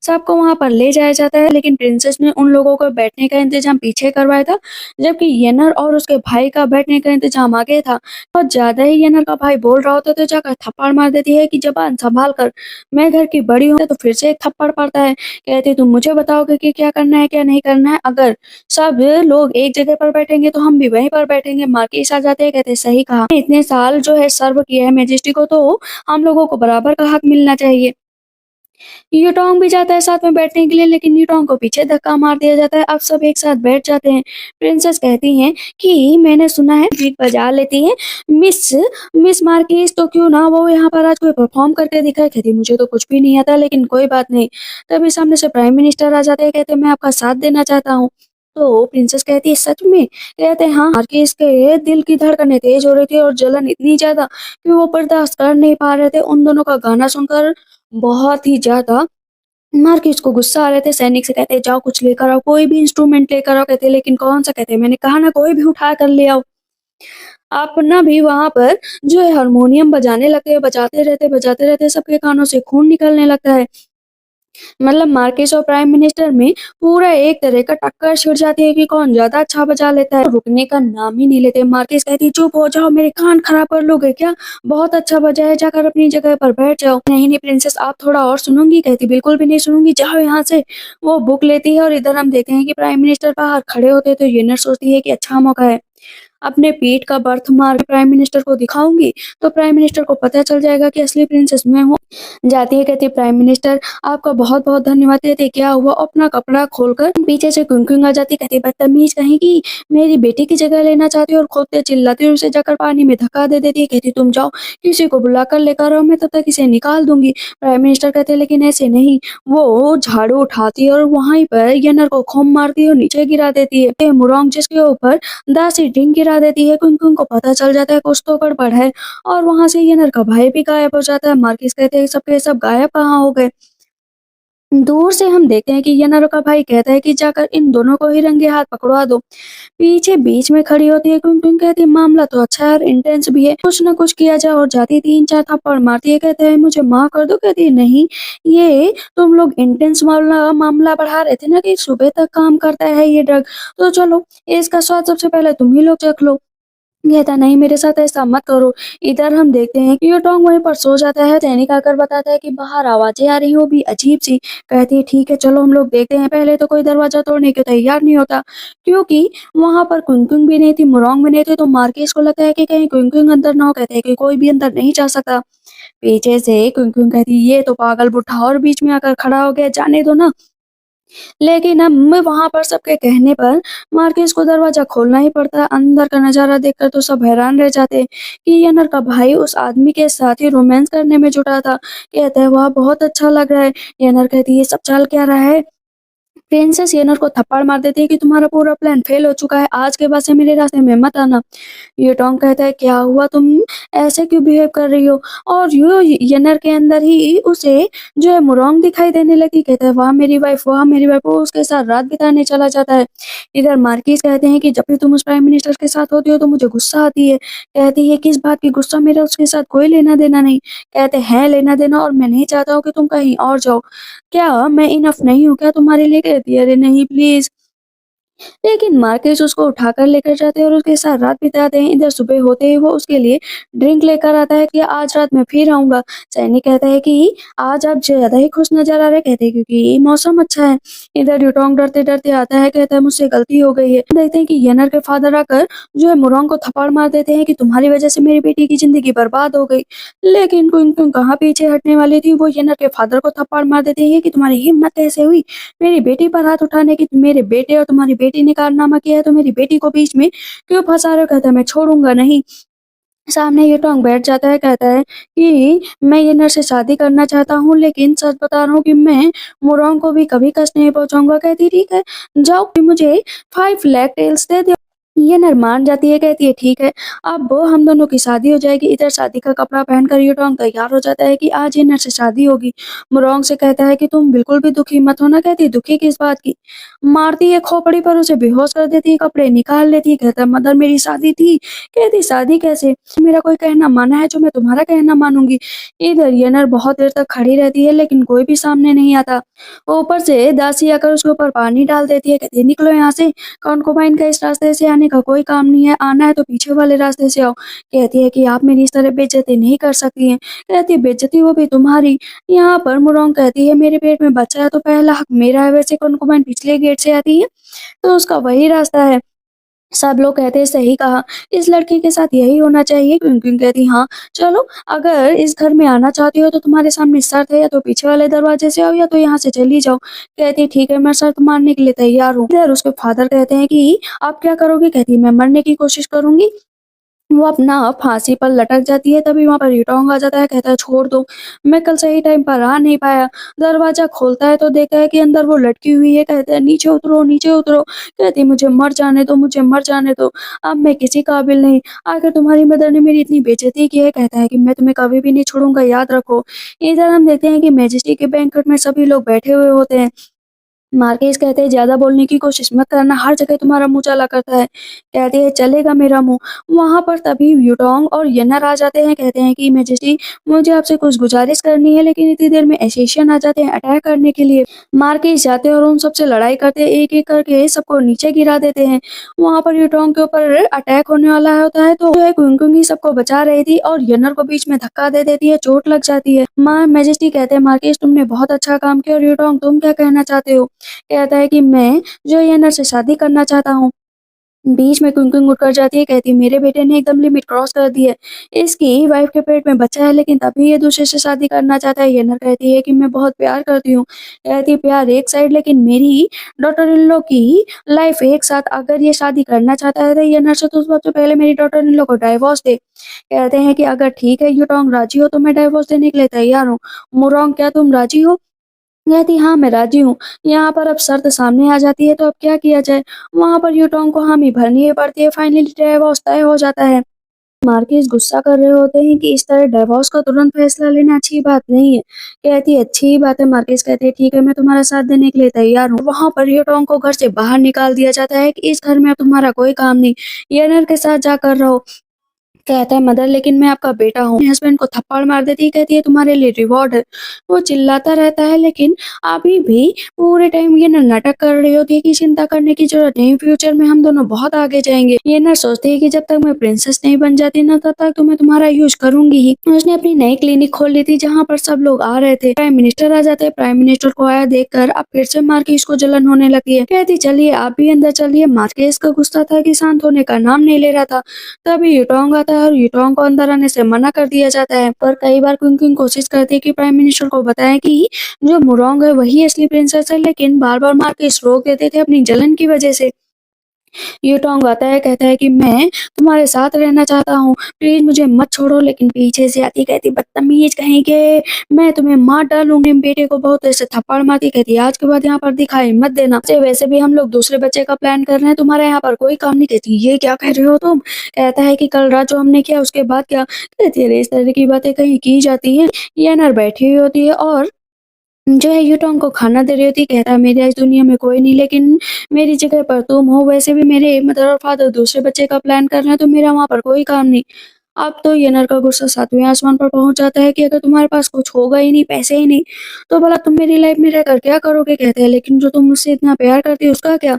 सबको वहां पर ले जाया जाता है, लेकिन प्रिंसेस ने उन लोगों को बैठने का इंतजाम पीछे करवाया था, जबकि येनर और उसके भाई का बैठने का इंतजाम आगे था। बहुत ज्यादा ही येनर का भाई बोल रहा होता तो जाकर थप्पड़ मार देती है कि जबान संभाल कर, मैं घर की बड़ी हूँ। तो फिर से एक थप्पड़ पड़ता है। कहती तुम मुझे बताओगे कि क्या करना है क्या नहीं करना है? अगर सब लोग एक जगह पर बैठेंगे तो हम भी वहीं पर बैठेंगे। मार्किस आ जाते हैं, कहते सही कहा, इतने साल जो है सर्व किया है मेजेस्टी को, तो हम लोगों को बराबर का हक मिलना चाहिए। यूटोंग भी जाता है साथ में बैठने के लिए, लेकिन यूटोंग को पीछे धक्का मार दिया जाता है। अब सब एक साथ बैठ जाते हैं। प्रिंसेस कहती हैं कि मैंने सुना है बीट बजा लेती है मिस मिस मार्किस, तो क्यों ना वो यहाँ पर आज कोई परफॉर्म करके दिखाए। कहती मुझे तो कुछ भी नहीं आता, लेकिन कोई बात नहीं। तभी सामने से प्राइम मिनिस्टर आ जाते हैं, कहते मैं आपका साथ देना चाहता हूँ। तो प्रिंसेस कहती है सच में? कहते हैं हाँ। मार्किस के दिल की धड़कनें तेज हो रही थी और जलन इतनी ज्यादा कि वो बर्दाश्त कर नहीं पा रहे थे। उन दोनों का गाना सुनकर बहुत ही ज़्यादा मार्किस को गुस्सा आ रहे थे। सैनिक से कहते जाओ कुछ लेकर आओ, कोई भी इंस्ट्रूमेंट लेकर आओ। कहते लेकिन कौन सा? कहते मैंने कहा ना कोई भी उठा कर ले आओ। अपना भी वहां पर जो है हारमोनियम बजाने लगते हैं, बजाते रहते सबके कानों से खून निकलने लगता है। मतलब मार्किस और प्राइम मिनिस्टर में पूरा एक तरह का टक्कर छिड़ जाती है कि कौन ज्यादा अच्छा बजा लेता है। रुकने का नाम ही नहीं लेते। मार्किस कहती है चुप हो जाओ, मेरे कान खराब कर लोगे क्या? बहुत अच्छा बजा है, जाकर अपनी जगह पर बैठ जाओ। नहीं नहीं प्रिंसेस आप थोड़ा और सुनूंगी। कहती बिल्कुल भी नहीं सुनूंगी, जाओ यहाँ से। वो बुक लेती है, और इधर हम देखते हैं कि प्राइम मिनिस्टर बाहर खड़े होते हैं। तो ये नर्स सोचती है कि अच्छा मौका है, अपने पेट का बर्थ मार प्राइम मिनिस्टर को दिखाऊंगी, तो प्राइम मिनिस्टर को पता चल जाएगा कि असली प्रिंसेस मैं हूँ। जाती है, कहती है प्राइम मिनिस्टर आपका बहुत बहुत धन्यवाद। कहते क्या हुआ? अपना कपड़ा खोलकर पीछे से क्विंग आ जाती। कहती बदतमीज कहीं की, मेरी बेटी की जगह लेना चाहती हो? और खोदते चिल्लाती है, उसे जाकर पानी में धक्का दे देती है। कहती तुम जाओ किसी को बुलाकर लेकर आओ, मैं तब तक इसे निकाल दूंगी। प्राइम मिनिस्टर कहते हैं लेकिन ऐसे नहीं। वो झाड़ू उठाती है और वहां पर यनर को खूब मारती है और नीचे गिरा देती है। मुरॉन्ग जिसके ऊपर दासी ड्रिंक गिरा देती है। क्विंग को पता चल जाता है कुछ तो गड़बड़ है, और वहां से येनर का भाई भी गायब हो जाता है। मार्किस कहते हैं सब के सब गायब कहाँ हो गए? दूर से हम देखते हैं कि येनर का भाई कहता है कि जाकर इन दोनों को ही रंगे हाथ पकड़वा दो। पीछे बीच में खड़ी होती है क्विंग, कहती है मामला तो अच्छा है और इंटेंस भी है, कुछ ना कुछ किया जाए। और जाती 3-4 थप्पड़ मारती है। कहते हैं मुझे माफ कर दो। कहती है नहीं, ये तुम लोग इंटेंस मामला मामला बढ़ा रहे थे ना कि सुबह तक काम करता है ये ड्रग, तो चलो इसका स्वाद सबसे पहले तुम ही लोग चख लो। कहता नहीं मेरे साथ ऐसा मत करो। इधर हम देखते हैं कि युटोंग वहीं पर सो जाता है। सैनिक आकर बताता है कि बाहर आवाजें आ रही हैं, वो भी अजीब सी। कहती है ठीक है चलो हम लोग देखते हैं। पहले तो कोई दरवाजा तोड़ने को तैयार नहीं होता, क्योंकि वहां पर कुंकुंग भी नहीं थी, मुरोंग भी नहीं थे। तो मार्केस को लगता है कि कहीं कुंकुंग अंदर ना हो। कहते हैं कि कोई भी अंदर नहीं जा सकता। पीछे से कुंकुंग कहती ये तो पागल बुड्ढा और बीच में आकर खड़ा हो गया, जाने दो ना। लेकिन अब मैं वहाँ पर सबके कहने पर मार्केस को दरवाज़ा खोलना ही पड़ता है। अंदर का नज़ारा देखकर तो सब हैरान रह जाते हैं कि येनर का भाई उस आदमी के साथ ही रोमांस करने में जुटा था। कहता है वाह बहुत अच्छा लग रहा है। येनर कहती है ये सब चल क्या रहा है। प्रिंसेस येनर को थप्पड़ मार देती है कि तुम्हारा पूरा प्लान फेल हो चुका है, आज के बाद से मेरे रास्ते में मत आना। ये टोंग कहता है क्या हुआ, तुम ऐसे क्यों बिहेव कर रही हो। और यो येनर के अंदर ही उसे जो है मुरोंग दिखाई देने लगी। कहता है वाह मेरी वाइफ, वाह मेरी वाइफ। वो उसके साथ रात बिताने चला जाता है। इधर मार्किस कहते हैं कि जब भी तुम उस प्राइम मिनिस्टर के साथ होती हो तो मुझे गुस्सा आती है। कहती है किस बात की गुस्सा, मेरा उसके साथ कोई लेना देना नहीं। कहते हैं लेना देना, और मैं नहीं चाहता हूँ कि तुम कहीं और जाओ। क्या मैं इनफ नहीं हूँ क्या तुम्हारे लिए। कहती है अरे नहीं प्लीज। लेकिन मार्केस उसको उठाकर लेकर जाते हैं और उसके साथ रात बिताते हैं। इधर सुबह होते ही वो उसके लिए ड्रिंक लेकर आता है कि आज रात मैं फिर आऊंगा। सैनिक कहता है कि आज आप ज्यादा ही खुश नजर आ रहे। कहते हैं क्योंकि मौसम अच्छा है। इधर ड्यूटोंग डरते डरते आता है, कहता है मुझसे गलती हो गई है। देखते हैं कि येनर के फादर आकर जो है मुरोंग को थप्पड़ मार देते हैं कि तुम्हारी वजह से मेरी बेटी की जिंदगी बर्बाद हो गई। लेकिन कुन कहाँ पीछे हटने वाली थी, वो येनर के फादर को थप्पड़ मार देते हैं कि तुम्हारी हिम्मत कैसे हुई मेरी बेटी पर हाथ उठाने की। मेरे बेटे और तुम्हारी बेटी ने कारनामा किया है, तो मेरी बेटी को बीच में क्यों फंसा रहे हो। कहता है मैं छोड़ूंगा नहीं। सामने ये टोंग बैठ जाता है, कहता है कि मैं ये नर से शादी करना चाहता हूँ, लेकिन सच बता रहा हूँ कि मैं मुरोंग को भी कभी कष्ट नहीं पहुंचाऊंगा। कहती ठीक है जाओ, मुझे 5 लाख टेल्स दे दो। ये नर मान जाती है, कहती है ठीक है। अब वो हम दोनों की शादी हो जाएगी। इधर शादी का कपड़ा पहनकर ये टोंग तैयार हो जाता है कि आज ये नर से शादी होगी। मुरोंग से कहता है कि तुम बिल्कुल भी दुखी मत होना। कहती है दुखी किस बात की। मारती है खोपड़ी पर, उसे बेहोश कर देती है, कपड़े निकाल लेती है। कहता है मदर मेरी शादी थी। कहती शादी कैसे, मेरा कोई कहना माना है जो मैं तुम्हारा कहना मानूंगी। इधर ये नर बहुत देर तक खड़ी रहती है, लेकिन कोई भी सामने नहीं आता। ऊपर से दासी आकर उसके ऊपर पानी डाल देती है। कहती है निकलो यहाँ से, कॉन्कुबाइन का इस रास्ते से आने का कोई काम नहीं है, आना है तो पीछे वाले रास्ते से आओ। कहती है कि आप मेरी इस तरह बेइज्जती नहीं कर सकती हैं। कहती है बेइज्जती वो भी तुम्हारी। यहाँ पर मुरोंग कहती है मेरे पेट में बच्चा है तो पहला हक मेरा है, वैसे कॉन्कुबाइन पिछले गेट से आती है तो उसका वही रास्ता है। सब लोग कहते हैं सही कहा, इस लड़की के साथ यही होना चाहिए। क्विंक्विन कहती हाँ चलो, अगर इस घर में आना चाहती हो तो तुम्हारे सामने शर्त है, या तो पीछे वाले दरवाजे से आओ या तो यहाँ से चली जाओ। कहती ठीक है मैं शर्त मानने के लिए तैयार हूँ। इधर उसके फादर कहते हैं कि आप क्या करोगे। कहती मैं मरने की कोशिश करूंगी। वो अपना फांसी पर लटक जाती है, तभी वहाँ पर युटोंग आ जाता है। कहता है छोड़ दो, मैं कल सही टाइम पर आ नहीं पाया। दरवाजा खोलता है तो देखता है कि अंदर वो लटकी हुई है। कहता है नीचे उतरो नीचे उतरो। कहती मुझे मर जाने दो, मुझे मर जाने दो, अब मैं किसी काबिल नहीं। आखिर तुम्हारी मदर ने मेरी इतनी बेइज्जती की है। कहता है कि मैं तुम्हें कभी भी नहीं छोड़ूंगा, याद रखो। इधर हम देखते हैं कि मैजेस्टी के बैंक्वेट में सभी लोग बैठे हुए होते हैं। मार्केस कहते हैं ज्यादा बोलने की कोशिश मत करना, हर जगह तुम्हारा मुंह चला करता है। कहते हैं चलेगा मेरा मुंह। वहां पर तभी यूटोंग और येनर आ जाते हैं। कहते हैं कि मैजेस्टी मुझे आपसे कुछ गुजारिश करनी है, लेकिन इतनी देर में एसेशियन आ जाते हैं अटैक करने के लिए। मार्केस जाते हैं और उन सबसे लड़ाई करते हैं, एक एक करके सबको नीचे गिरा देते हैं। वहां पर यूटोंग के ऊपर अटैक होने वाला होता है, तो जो है क्विंकुंग ही सबको बचा रही थी और येनर को बीच में धक्का दे देती है, चोट लग जाती है। माँ मैजेस्टी कहते हैं मार्केस तुमने बहुत अच्छा काम किया, और यूटोंग तुम क्या कहना चाहते हो। कहता है कि मैं जो येनर से शादी करना चाहता हूँ। बीच में कुंकुम उठकर जाती है, कहती है मेरे बेटे ने एकदम लिमिट क्रॉस कर दी है। इसकी वाइफ के पेट में बच्चा है, लेकिन तभी ये दूसरे से शादी करना चाहता है। येनर कहती है कि मैं बहुत प्यार करती हूँ। कहती है प्यार एक साइड, लेकिन मेरी डॉटर इन लॉ की लाइफ एक साथ। अगर ये शादी करना चाहता है तो येनर से तो सबसे पहले मेरी डॉटर इन लॉ को डाइवोर्स दे। कहते हैं कि अगर ठीक है यूटोंग राजी हो तो मैं डाइवोर्स देने के लिए तैयार हूँ। मुरोंग क्या तुम राजी हो। कहती हाँ मैं राजी हूँ। यहाँ पर अब शर्त सामने आ जाती है, तो अब क्या किया जाए। वहां पर यूटोंग को हामी भरनी ही पड़ती है। फाइनली डिवोर्स तय हो जाता है। मार्किस गुस्सा कर रहे होते हैं कि इस तरह डिवोर्स का तुरंत फैसला लेना अच्छी बात नहीं है। कहती है अच्छी बात है। मार्किस कहते हैं ठीक है मैं तुम्हारा साथ देने के लिए तैयार हूँ। वहां पर यूटोंग को घर से बाहर निकाल दिया जाता है कि इस घर में अब तुम्हारा कोई काम नहीं, येनर के साथ जाकर रहो। कहता है मदर लेकिन मैं आपका बेटा हूँ। हस्बैंड को थप्पड़ मार देती है, कहती है तुम्हारे लिए रिवॉर्ड है। वो चिल्लाता रहता है लेकिन अभी भी पूरे टाइम ये ना नाटक कर रही होती है कि चिंता करने की जरूरत नहीं, फ्यूचर में हम दोनों बहुत आगे जाएंगे। ये ना सोचती है कि जब तक मैं प्रिंसेस नहीं बन जाती ना तब तक तो मैं तुम्हारा यूज करूंगी ही। उसने अपनी नई क्लिनिक खोल ली थी जहाँ पर सब लोग आ रहे थे। प्राइम मिनिस्टर आ जाते हैं। प्राइम मिनिस्टर को आया देखकर अब फिर से मार्केस को जलन होने लगती है। कहती चलिए आप भी अंदर चलिए। मार्केस का गुस्सा था कि शांत होने का नाम नहीं ले रहा था। तभी यूटोंग आता है और यूटोंग को अंदर आने से मना कर दिया जाता है। पर कई बार क्विंकिंग कोशिश करती है कि प्राइम मिनिस्टर को बताएं कि जो मुरोंग है वही असली प्रिंसेस है, लेकिन बार बार मार्केस रोक देते थे अपनी जलन की वजह से। यूटोंग आता है, कहता है कि मैं तुम्हारे साथ रहना चाहता हूँ, प्लीज मुझे मत छोड़ो। लेकिन पीछे से आती कहती बदतमीज कहीं के, मैं तुम्हें मार डालूंगी। बेटे को बहुत ऐसे थप्पड़ मारती, कहती आज के बाद यहाँ पर दिखाई मत देना। वैसे भी हम लोग दूसरे बच्चे का प्लान कर रहे हैं, तुम्हारे यहाँ पर कोई काम नहीं। कहती ये क्या कह रहे हो तुम। कहता है कि कल रात जो हमने किया उसके बाद क्या। कहती है इस तरह की बातें कहीं की जाती है। येनर बैठी हुई होती है और जो है यूटोंग को खाना दे रही होती है। कहता है मेरे इस दुनिया में कोई नहीं, लेकिन मेरी जगह पर तुम हो। वैसे भी मेरे मदर और फादर दूसरे बच्चे का प्लान कर रहे हैं तो मेरा वहाँ पर कोई काम नहीं। अब तो येनर का गुस्सा सातवें आसमान पर पहुंच जाता है कि अगर तुम्हारे पास कुछ होगा ही नहीं, पैसे ही नहीं, तो भला तुम मेरी लाइफ में रहकर क्या करोगे। कहते हैं लेकिन जो तुम मुझसे इतना प्यार करती हो उसका क्या।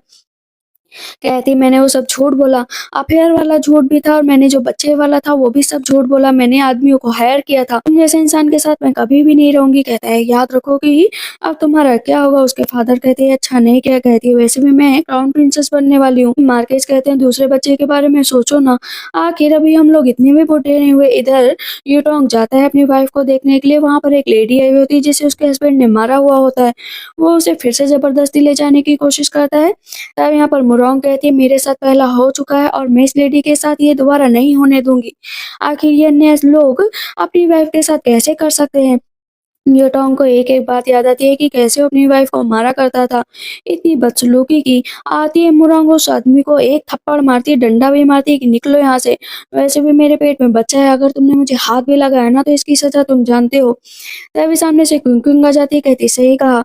कहती मैंने वो सब झूठ बोला। अफेयर वाला झूठ भी था और मैंने जो बच्चे वाला था वो भी सब झूठ बोला। मैंने आदमियों को हायर किया था। तुम जैसे इंसान के साथ मैं कभी भी नहीं रहूंगी। कहता है याद रखो कि अब तुम्हारा क्या होगा। उसके फादर कहते हैं अच्छा नहीं क्या। कहती है वैसे भी मैं क्राउन प्रिंसेस बनने वाली हूँ। मार्केस कहते हैं दूसरे बच्चे के बारे में सोचो ना, आखिर अभी हम लोग इतने भी बूढ़े नहीं हुए। इधर यूटोंग जाता है अपनी वाइफ को देखने के लिए। वहां पर एक लेडी आई हुई होती है जिसे उसके हस्बैंड ने मारा हुआ होता है। वो उसे फिर से जबरदस्ती ले जाने की कोशिश करता है। तब यहाँ पर मुरोंग कहती है मेरे साथ पहला हो चुका है और मैं इस लेडी के साथ ये दोबारा नहीं होने दूंगी। आखिर ये अन्य लोग अपनी वाइफ के साथ कैसे कर सकते हैं। न्यूटॉन को एक एक बात याद आती है कि कैसे वो अपनी वाइफ को मारा करता था। इतनी बदसलूकी की। आती है मुरोंग उस आदमी को एक थप्पड़ मारती है, डंडा भी मारती है कि निकलो यहाँ से। वैसे भी मेरे पेट में बच्चा है, अगर तुमने मुझे हाथ भी लगाया ना तो इसकी सजा तुम जानते हो। तभी सामने से क्विंकिंग आ जाती है, कहती सही कहा,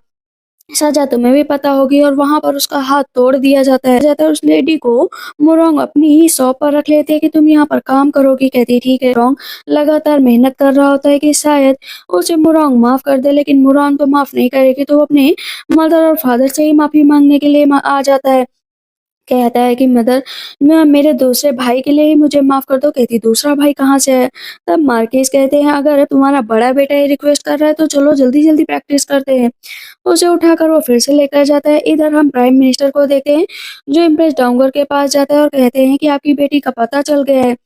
सजा तुम्हें भी पता होगी। और वहां पर उसका हाथ तोड़ दिया जाता है। उस लेडी को मोरोंग अपनी ही शॉप पर रख लेते हैं कि तुम यहाँ पर काम करोगी। कहती ठीक है। मोरोंग लगातार मेहनत कर रहा होता है कि शायद उसे मोरोंग माफ कर दे, लेकिन मोरोंग तो माफ नहीं करेगी। तो वो अपने मदर और फादर से ही माफी मांगने के लिए आ जाता है। कहता है कि मदर मैं मेरे दूसरे भाई के लिए ही मुझे माफ कर दो। कहती दूसरा भाई कहाँ से है। तब मार्केस कहते हैं अगर तुम्हारा बड़ा बेटा ये रिक्वेस्ट कर रहा है तो चलो जल्दी जल्दी प्रैक्टिस करते हैं। उसे उठाकर वो फिर से लेकर जाता है। इधर हम प्राइम मिनिस्टर को देखते हैं जो इम्प्रेस डाउंगर के पास जाता है और कहते हैं कि आपकी बेटी का पता चल गया है।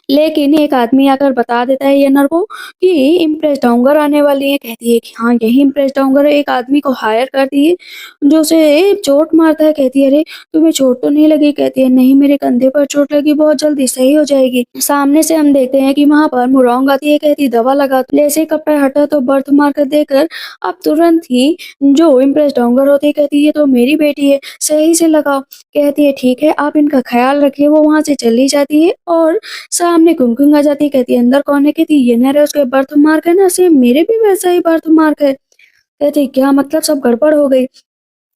लेकिन एक आदमी आकर बता देता है येनर को कि इम्प्रेस डाउंगर आने वाली है। कहती है कि हाँ यही इम्प्रेस डाउंगर है। एक आदमी को हायर करती है जो उसे चोट मारता है। कहती है अरे तुम्हें चोट तो नहीं लगी। कहती है नहीं मेरे कंधे पर चोट लगी, बहुत जल्दी सही हो जाएगी। सामने से हम देखते हैं कि वहां पर मुरोंग आती है। कहती दवा लगा। जैसे ही कपड़ा हटा तो बर्थ मार्कर देकर अब तुरंत ही जो इम्प्रेस डाउंगर होती है कहती है ये तो मेरी बेटी है, सही से लगाओ। कहती है ठीक है आप इनका ख्याल रखिए। वो वहां से चली जाती है और सामने कुमकुम आ जाती है। कहती है अंदर कौन है। कहती ये नर है, उसके बर्थ मार्क है ना सेम मेरे भी वैसा ही बर्थ मार्क है। कहती क्या मतलब सब गड़बड़ हो गई।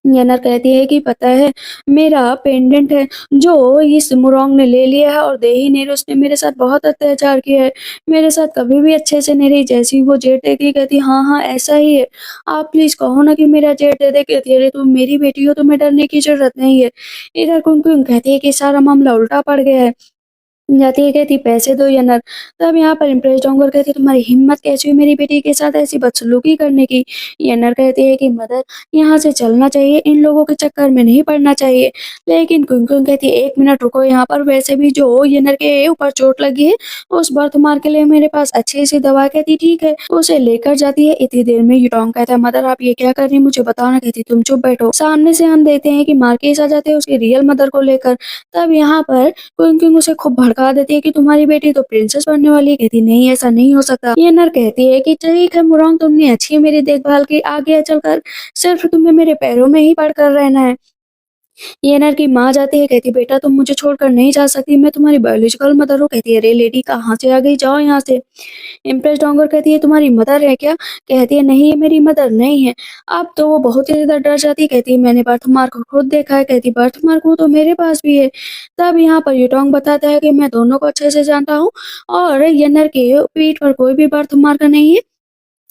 येनर कहती है कि पता है मेरा पेंडेंट है जो इस मुरोंग ने ले लिया है और दे ही नहीं रही। उसने मेरे साथ बहुत अत्याचार किया है, मेरे साथ कभी भी अच्छे से नहीं रही। जैसी वो जेट देती कहती हाँ हाँ ऐसा ही है, आप प्लीज कहो ना कि मेरा जेट दे दे। कहती है अरे तुम मेरी बेटी हो, तुम्हें डरने की जरूरत नहीं है। इधर कुमकुम कहती है कि सारा मामला उल्टा पड़ गया है। जाती है कहती पैसे दो या नर। तब यहाँ पर इम्प्रेस्ड होकर कहती तुम्हारी हिम्मत कैसी हुई मेरी बेटी के साथ ऐसी बदसलूकी करने की। ये नर कहती है कि मदर यहाँ से चलना चाहिए, इन लोगों के चक्कर में नहीं पड़ना चाहिए। लेकिन कुमकुम कहती है एक मिनट रुको यहाँ पर, वैसे भी जो ये नर के ऊपर चोट लगी है उस बर्थ मार के लिए मेरे पास अच्छी सी दवा। कहती ठीक है, उसे लेकर जाती है। इतनी देर में यूटोंग कहता है मदर आप ये क्या कर रही मुझे बताओ ना। कहती तुम चुप बैठो। सामने से हम देखते हैं कि मार्केस आ जाते हैं उसकी रियल मदर को लेकर। तब यहाँ पर क्विंकिंग उसे खूब भड़का देती है कि तुम्हारी बेटी तो प्रिंसेस बनने वाली है। कहती नहीं ऐसा नहीं हो सकता। ये नर कहती है कि ठीक है मुरोंग तुमने अच्छी मेरी देखभाल की, आगे चलकर सिर्फ तुम्हें मेरे पैरों में ही पड़ कर रहना है। येनर की माँ जाती है, कहती है बेटा तुम मुझे छोड़कर नहीं जा सकती, मैं तुम्हारी बायोलॉजिकल मदर हूँ। कहती है अरे लेडी कहाँ से आ गई, जाओ यहाँ से। इम्प्रेस डोंगर कहती है तुम्हारी मदर है क्या? कहती है नहीं ये मेरी मदर नहीं है। अब तो वो बहुत ही ज़्यादा डर जाती है, कहती है मैंने बर्थमार्क को खुद देखा है। कहती है बर्थमार्क वो तो मेरे पास भी है। तब यहाँ पर यूटोंग बताता है कि मैं दोनों को अच्छे से जानता हूँ और येनर के पीठ पर कोई भी बर्थमार्क नहीं है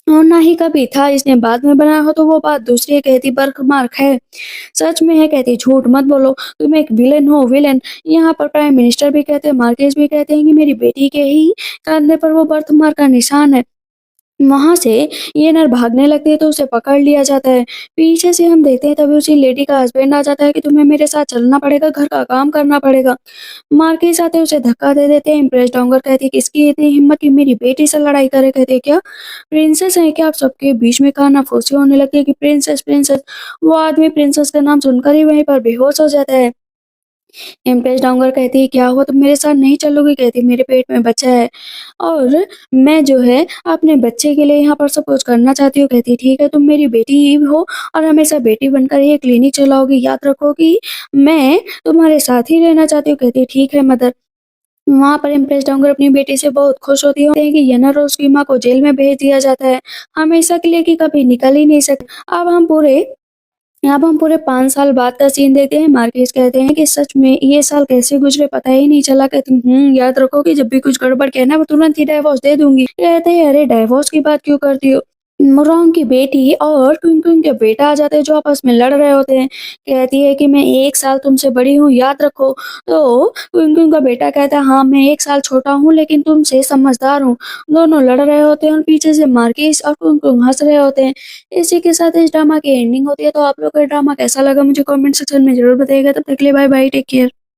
और ना ही कभी था, इसने बाद में बनाया हो तो वो बात दूसरी है। कहती बर्थमार्क है, सच में है। कहती झूठ मत बोलो, तुम एक विलेन हो विलेन। यहाँ पर प्राइम मिनिस्टर भी कहते हैं, मार्केस भी कहते हैं कि मेरी बेटी के ही कंधे पर वो बर्थमार्क का निशान है। वहाँ से ये नर भागने लगती है तो उसे पकड़ लिया जाता है। पीछे से हम देखते हैं तभी उसी लेडी का हस्बैंड आ जाता है कि तुम्हें मेरे साथ चलना पड़ेगा, घर का काम करना पड़ेगा। मार्केस आते उसे धक्का दे देते हैं। इम्प्रेस डोंगर कहती है किसकी इतनी हिम्मत कि मेरी बेटी से लड़ाई करे। कहते हैं क्या प्रिंसेस है क्या? आप सबके बीच में कानाफूसी होने लगती है कि प्रिंसेस प्रिंसेस। वो आदमी प्रिंसेस का नाम सुनकर ही वहीं पर बेहोश हो जाता है। इम्प्रेस डाउनगर कहती है क्या हुआ तुम मेरे साथ नहीं चलोगी? कहती मेरे पेट में बच्चा है और मैं जो है अपने बच्चे के लिए यहाँ पर सब कुछ करना चाहती हूँ। कहती ठीक है तुम मेरी बेटी ही हो और हमेशा बेटी बनकर ही क्लिनिक चलाओगी, याद रखो कि मैं तुम्हारे साथ ही रहना चाहती हूँ। कहती ठीक है मदर। वहाँ पर इम्प्रेस डाउनगर अपनी बेटी से बहुत खुश होती है कि येनर और उसकी माँ को जेल में भेज दिया जाता है हमेशा के लिए कि कभी निकल ही नहीं सकते। अब हम पूरे 5 साल बाद का सीन देखते हैं। मार्केस कहते हैं कि सच में ये साल कैसे गुजरे पता ही नहीं चला। कहती याद रखो कि जब भी कुछ गड़बड़ कहना वो तुरंत ही डिवोर्स दे दूंगी। कहते हैं अरे डिवोर्स की बात क्यों करती हो? मोरोंग की बेटी और क्विंग क्विंग के बेटा आ जाते हैं जो आपस में लड़ रहे होते हैं। कहती है कि मैं 1 साल तुमसे बड़ी हूँ, याद रखो। तो क्विंग क्विंग का बेटा कहता है हाँ मैं 1 साल छोटा हूँ लेकिन तुमसे समझदार हूँ। दोनों लड़ रहे होते हैं और पीछे से मार्केस और क्विंग क्विंग हंस रहे होते हैं। इसी के साथ इस ड्रामा की एंडिंग होती है। तो आप लोग को ये ड्रामा कैसा लगा मुझे कमेंट सेक्शन में जरूर बताइएगा। तब तक के लिए बाय बाय, टेक केयर।